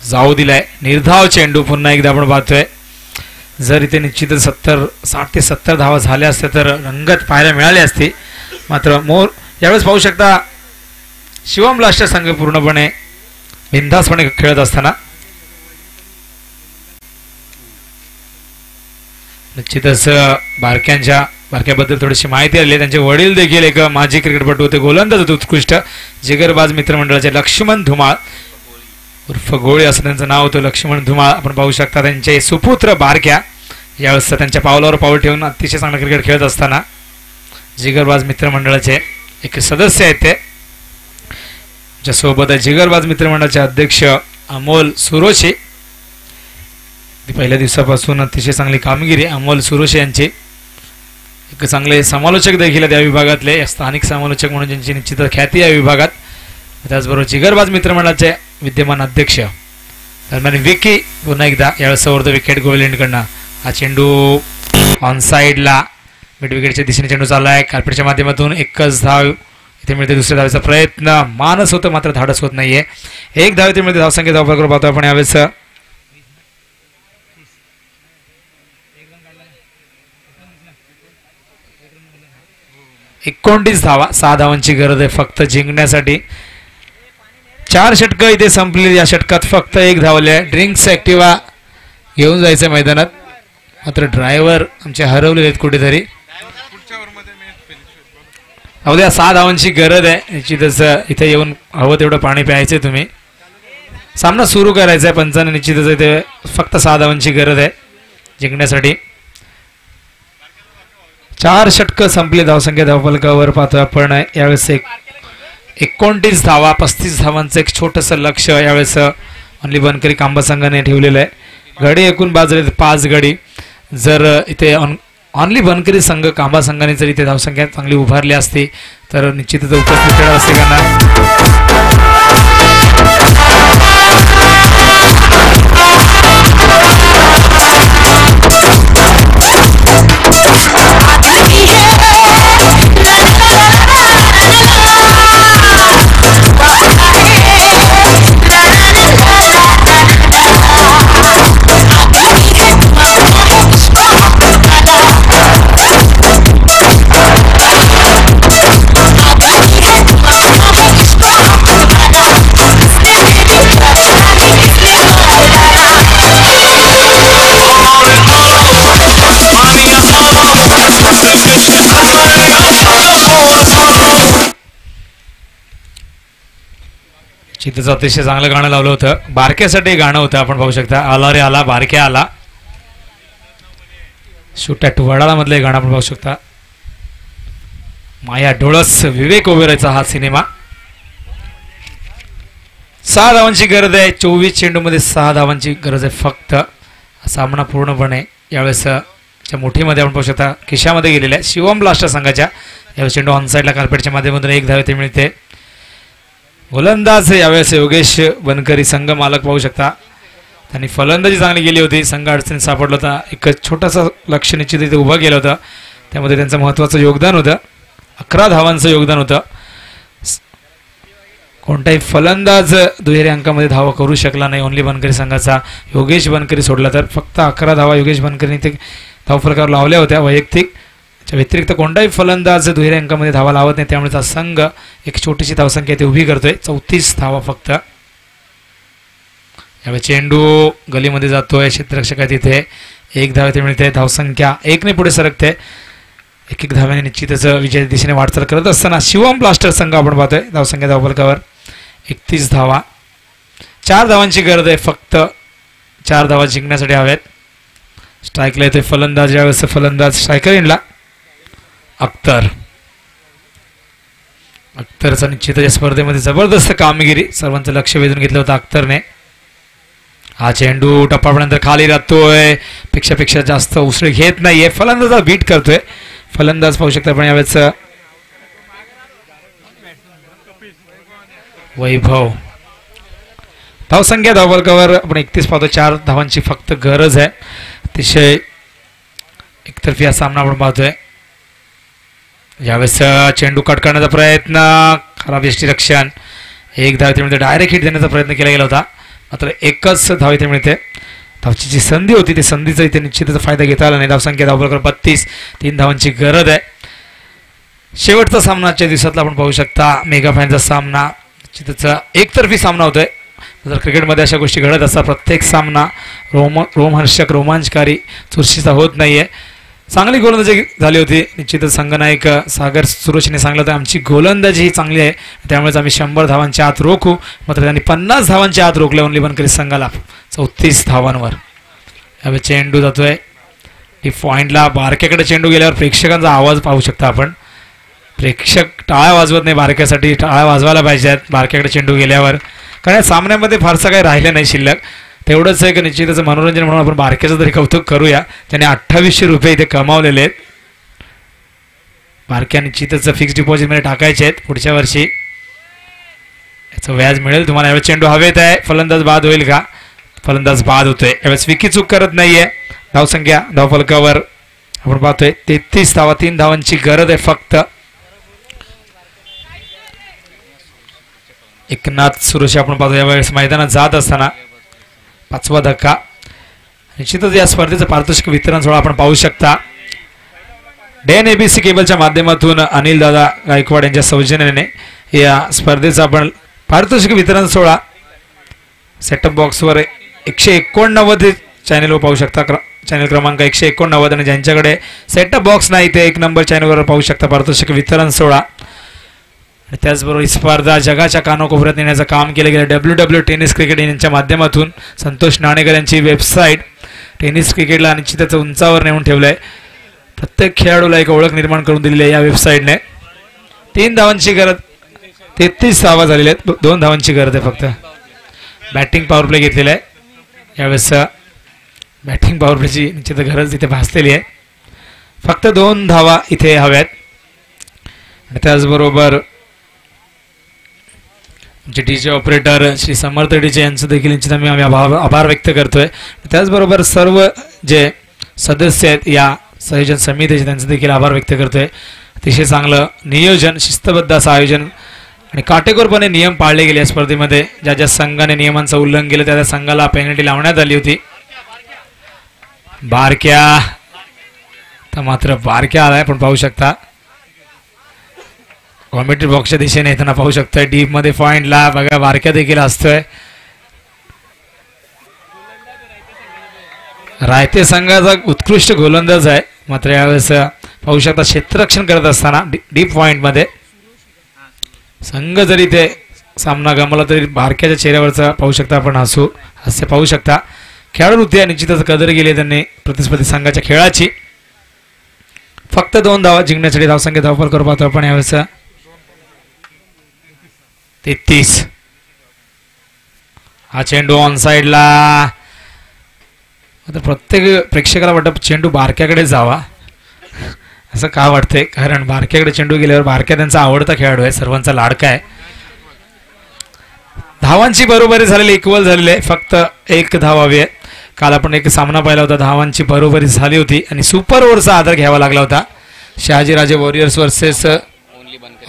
Speaker 6: जाऊ दिलाय. निर्धाव चेंडू पुन्हा एकदा आपण पाहतोय. जर इथे निश्चितच 60 ते 70 धावा झाल्या असत्या तर रंगत पाहायला मिळाली असती. मात्र मोर यावेळेस पाहू शकता शिवम लास्टर संघ पूर्णपणे बिनधास्तपणे खेळत असताना. निश्चितच बारक्याबद्दल थोडीशी माहिती आली. त्यांचे वडील देखील एक माजी क्रिकेटपटू होते, गोलंदाज होते उत्कृष्ट. जिगरबाज मित्रमंडळाचे लक्ष्मण धुमाळ उर्फ गोळे असं त्यांचं नाव होतं. लक्ष्मण धुमाळ आपण पाहू शकता. त्यांचे सुपुत्र बारक्या यावेळेस त्यांच्या पावलावर पाऊल ठेवून अतिशय चांगला क्रिकेट खेळत असताना जिगरबाज मित्रमंडळाचे एक सदस्य आहेत ते. ज्यासोबत जिगरबाज मित्रमंडळाचे अध्यक्ष अमोल सुरोशे. पहिल्या दिवसापासून अतिशय चांगली कामगिरी अमोल सुरोशे यांची. एक चांगले समालोचक देखील या विभागातले, स्थानिक समालोचक म्हणून ज्यांची निश्चित ख्याती या विभागात. त्याचबरोबर जिगरबाज मित्रमंडळाचे विद्यमान अध्यक्ष. दरम्यान विकी पुन्हा एकदा यावेळेस समोर विकेट गोविंदकडनं. हा चेंडू ऑन साईडला मिड विकेटच्या दिशेने चेंडू चाललाय. कार्पेटच्या माध्यमातून एकच धाव इथे मिळते. दुसऱ्या धावेचा प्रयत्न मानस होतं मात्र धाडस होत नाहीये. 1 धाव इथे मिळते. धावसंख्येचा वापर करून पाहतो आपण यावेळेस. एकोणतीस धावा, 6 धावांची गरज आहे फक्त जिंकण्यासाठी. 4 षटकं इथे संपलेली. या षटकात फक्त 1 धावले. ड्रिंक्स ऍक्टिवा घेऊन जायचं मैदानात. मात्र ड्रायव्हर आमचे हरवले आहेत कुठेतरी. अवघ्या 6 धावांची गरज आहे. निश्चितच इथे येऊन हवं तेवढं पाणी प्यायचंय तुम्ही. सामना सुरू करायचा आहे. पंचाने निश्चितच इथे फक्त 6 धावांची गरज आहे जिंकण्यासाठी. 4 षटकं संपली. धावसंख्या धावफलकावर पाहतोय आपण यावेळेस 29 धावा, 35 धावांचं एक छोटंसं लक्ष यावेळेस ऑनली बनकरी कांबा संघाने ठेवलेलं आहे. गडी एकूण बाजूला 5 गडी. जर इथे ऑनली बनकरी संघ कांबा संघाने जर इथे धावसंख्या चांगली उभारली असती तर निश्चितच उपस्थित खेळाडू असते चित्तचं अतिशय चांगलं गाणं लावलं होतं. बारक्यासाठी गाणं होतं. आपण पाहू शकता. आला रे आला बारक्या आला. शूट ॲट वडाळा मधलं गाणं आपण पाहू शकता. माया डोळस विवेक ओबेरॉयचा हा सिनेमा. 6 धावांची गरज आहे. 24 चेंडूमध्ये 6 धावांची गरज आहे फक्त. सामना पूर्णपणे यावेळेस मुठीमध्ये आपण पाहू शकता खिशामध्ये गेलेला आहे. शिवम लास्टर संघाच्या यावेळेस चेंडू ऑन साईडला कार्पेटच्या माध्यमातून 1 धाव इथे मिळते. गोलंदाज यावेळेस योगेश बनकरी संघ मालक पाहू शकता, त्यांनी फलंदाजी चांगली केली होती. संघ अडचणीत सापडला होता. एक छोटासा लक्ष निश्चित इथे उभं केलं होतं, त्यामध्ये त्यांचं महत्त्वाचं योगदान होतं. 11 धावांचं योगदान होतं. कोणताही फलंदाज दुहेरी अंकामध्ये धावा करू शकला नाही. ओनली बनकरी संघाचा योगेश बनकरी सोडला तर फक्त 11 धावा योगेश बनकरीने ते धावफलकावर लावल्या होत्या वैयक्तिक. त्याच्या व्यतिरिक्त कोणताही फलंदाज दुहेरी अंकामध्ये धावा लावत नाही, त्यामुळे हा संघ एक छोटीशी धावसंख्या इथे उभी करतोय. 34 धावा फक्त. यावेळी चेंडू गलीमध्ये जातोय, क्षेत्ररक्षकात इथे 1 धाव इथे मिळते. धावसंख्या 1 ने पुढे सरकते. 1-1 धाव्याने निश्चितच विजय दिशेने वाटचाल करत असताना शिवम ब्लास्टर संघ आपण पाहतोय. धावसंख्या धावफलकावर 31 धावा. 4 धावांची गरज आहे फक्त. 4 धावा जिंकण्यासाठी हव्यात. स्ट्राईकला येतोय फलंदाज. यावेळेस फलंदाज स्ट्रायकर इनला अख्तर. अख्तरचा निश्चित या स्पर्धेमध्ये जबरदस्त कामगिरी, सर्वांचं लक्ष वेधून घेतलं होतं अख्तरने. हा चेंडू टप्पापर्यंत खाली राहतोय, पेक्षा जास्त उसळी घेत नाहीये. फलंदाज बीट करतोय. फलंदाज पाहू शकता पण यावेळेस वैभव. धावसंख्या धावफलकावर आपण 31 पाहतो. 4 धावांची फक्त गरज आहे. अतिशय एकतर्फी हा सामना आपण पाहतोय. यावेळेस चेंडू कट करण्याचा प्रयत्न, खराब यष्टीरक्षण. 1 धाव इथे मिळते. डायरेक्ट हिट देण्याचा प्रयत्न केला गेला होता, मात्र 1च धाव इथे मिळते. धावची जी संधी होती ती संधीचा इथे निश्चितच फायदा घेता आला नाही. धावसंख्या धावफलकावर 32. 3 धावांची गरज आहे. शेवटचा सामना आजच्या दिवसातला आपण पाहू शकता. मेगा फायनलचा सामना निश्चितच एकतर्फी सामना होतोय. जर क्रिकेटमध्ये अशा गोष्टी घडत असतात, प्रत्येक सामना रोमहर्षक रोमांचकारी चुरशीचा होत नाहीये. चांगली गोलंदाजी झाली होती. निश्चितच संघनायक सागर सुरेशने सांगितलं होतं आमची गोलंदाजी ही चांगली आहे, त्यामुळेच आम्ही 100 धावांच्या आत रोखू. मात्र त्यांनी 50 धावांच्या आत रोखले ओनली बनकरी संघाला 34 धावांवर. यावेळी चेंडू जातोय डीप पॉईंटला. बारक्याकडे चेंडू गेल्यावर प्रेक्षकांचा आवाज पाहू शकता आपण. प्रेक्षक टाळ्या वाजवत नाही, बारक्यासाठी टाळ्या वाजवायला पाहिजेत बारक्याकडे चेंडू गेल्यावर, कारण या सामन्यामध्ये फारसं काही राहिलं नाही शिल्लक. तेवढंच आहे की निश्चितच मनोरंजन म्हणून आपण बारक्याचं तरी कौतुक करूया. त्याने 2800 रुपये इथे कमावलेले आहेत. बारक्या निश्चितच फिक्स डिपॉझिटमध्ये टाकायचे आहेत. पुढच्या वर्षी याचं व्याज मिळेल तुम्हाला. यावेळेस चेंडू हवेत आहे. फलंदाज बाद होईल का? फलंदाज बाद होतोय. यावेळेस विकी चूक करत नाहीये. धावसंख्या धावफलकावर आपण पाहतोय 33 धावा. 3 धावांची गरज आहे फक्त. एकनाथ सुरेश आपण पाहतो यावेळेस मैदानात जात असताना 5वा धक्का. निश्चितच या स्पर्धेचं पारितोषिक वितरण सोहळा आपण पाहू शकता. डेन एबीसी केबलच्या माध्यमातून अनिल दादा गायकवाड यांच्या सौजन्याने या स्पर्धेचा आपण पारितोषिक वितरण सोहळा सेटअप बॉक्सवर 189 चॅनेलवर पाहू शकता. चॅनल क्रमांक 189. आणि ज्यांच्याकडे सेटअप बॉक्स नाही ते 1 नंबर चॅनलवर पाहू शकता पारितोषिक वितरण सोहळा. त्याचबरोबर ही स्पर्धा जगाच्या कानाकोपऱ्यात नेण्याचं काम केलं गेलं WW टेनिस क्रिकेट यांच्या माध्यमातून. संतोष नाणेकर यांची वेबसाईट टेनिस क्रिकेटला निश्चितच उंचावर नेऊन ठेवलं आहे. प्रत्येक खेळाडूला एक ओळख निर्माण करून दिलेली आहे या वेबसाईटने. 3 धावांची गरज. 33 धावा झालेल्या आहेत. 2 धावांची गरज आहे फक्त. बॅटिंग पॉवर प्ले घेतलेला आहे यावेळेस. बॅटिंग पॉवर प्लेची निश्चित गरज इथे भासलेली आहे. फक्त 2 धावा इथे हव्यात. आणि त्याचबरोबर आमचे DJ operator Shri Samarth DJ यांचं देखील निश्चित आम्ही आभार व्यक्त करतोय. त्याचबरोबर सर्व जे सदस्य आहेत या संयोजन समितीचे त्यांचं देखील आभार व्यक्त करतोय. अतिशय चांगलं नियोजन, शिस्तबद्ध असं आयोजन आणि काटेकोरपणे नियम पाळले गेले या स्पर्धेमध्ये. ज्या ज्या संघाने नियमांचं उल्लंघन केलं त्या संघाला पेनल्टी लावण्यात आली होती. बारक्या तर मात्र बारक्या आलाय पण पाहू शकता कॉमेंट्री बॉक्सच्या दिशेने येताना पाहू शकतोय. डीप मध्ये पॉइंटला बघा बारक्या देखील असतोय. रायते संघाचा उत्कृष्ट गोलंदाज आहे, मात्र यावेळेस पाहू शकता क्षेत्ररक्षण करत असताना डीप पॉइंट मध्ये संघ जरी ते सामना गमावला तरी बारक्याच्या चेहऱ्यावरचा पाहू शकता आपण हास्य पाहू शकता. खेळाडूवृत्ती निश्चितच कदर केली त्यांनी प्रतिस्पर्धी संघाच्या खेळाची. फक्त 2 धावा जिंकण्यासाठी धावसंख्या धावफलकावर पाहतो आपण यावेळेस 33. हा चेंडू ऑन साइडला. आता प्रत्येक प्रेक्षकाला वाटतं चेंडू बारक्याकडे जावा असं का वाटतंय? कारण बारक्याकडे चेंडू गेल्यावर बारक्या त्यांचा आवडता खेळाडू आहे, सर्वांचा लाडका आहे. धावांची बरोबरी झालेली, इक्वल झालेली आहे, फक्त एक धाव हवी आहे. काल आपण एक सामना पाहिला होता, धावांची बरोबरी झाली होती आणि सुपर ओव्हरचा आधार घ्यावा लागला होता. Shahajiraje warriors versus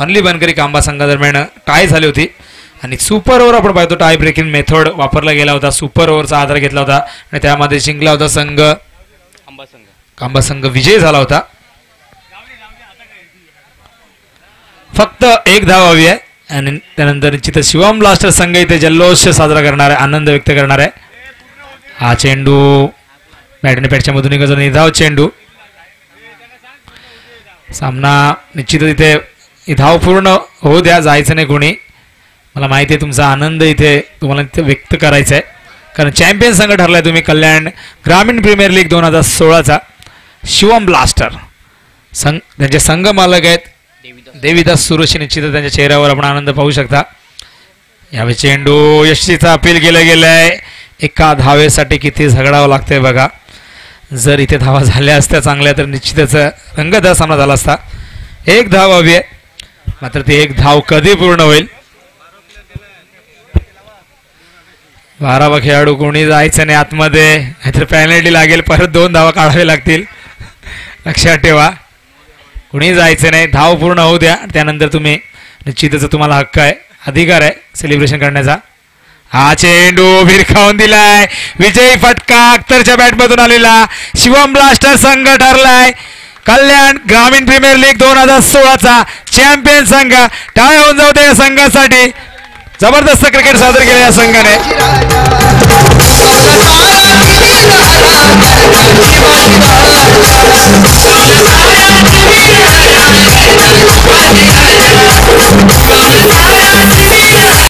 Speaker 6: only Bankari Kamba संघादरम्यान टाय झाली होती आणि सुपर ओव्हर आपण पाहतो टाय ब्रेकिंग मेथड वापरला गेला होता. सुपर ओव्हरचा आधार घेतला होता आणि त्यामध्ये जिंकला होता संघ कांबा संघ, विजय झाला होता. फक्त एक धाव हवी आहे आणि त्यानंतर निश्चित शिवम ब्लास्टर संघ इथे जल्लोष साजरा करणार आहे, आनंद व्यक्त करणार आहे. हा चेंडू बॅटने पॅटच्या मधून निघाला, निधाव चेंडू. सामना निश्चितच इथे धाव पूर्ण होऊ द्या, जायचं नाही कोणी. मला माहिती आहे तुमचा आनंद इथे तुम्हाला इथे व्यक्त करायचा आहे, कारण चॅम्पियन संघ ठरलाय तुम्ही. कल्याण ग्रामीण प्रीमियर लीग 2016चा शिवम ब्लास्टर संघ, त्यांचे संघ मालक आहेत देवीदास सुरेश. निश्चित त्यांच्या चेहऱ्यावर आपण आनंद पाहू शकता. यावेळी चेंडू यशीचा अपील केलं गेलंय. एका धावेसाठी किती झगडावं लागतंय बघा. जर इथे धावा झाल्या असत्या चांगल्या तर निश्चितच रंगतदार सामना झाला असता. एक धाव हवी आहे, मात्र ती एक धाव कधी पूर्ण होईल? 12वा खेळाडू कोणी जायचं नाही आतमध्ये, नाहीतर पॅनल्टी लागेल, परत 2 धावा काढावे लागतील. लक्षात ठेवा, कुणी जायचं नाही, धाव पूर्ण होऊ द्या, त्यानंतर तुम्ही निश्चितच तुम्हाला हक्क आहे, अधिकार आहे सेलिब्रेशन करण्याचा. हा चेंडू भिरकावून दिलाय, विजयी फटका अख्तरच्या बॅटमधून आलेला. शिवम ब्लास्टर संघ ठरलाय कल्याण ग्रामीण प्रीमियर लीग 2016चा चॅम्पियन संघ. टाळ्या होऊन जाऊ दे या संघासाठी. जबरदस्त क्रिकेट सादर केलं या संघाने.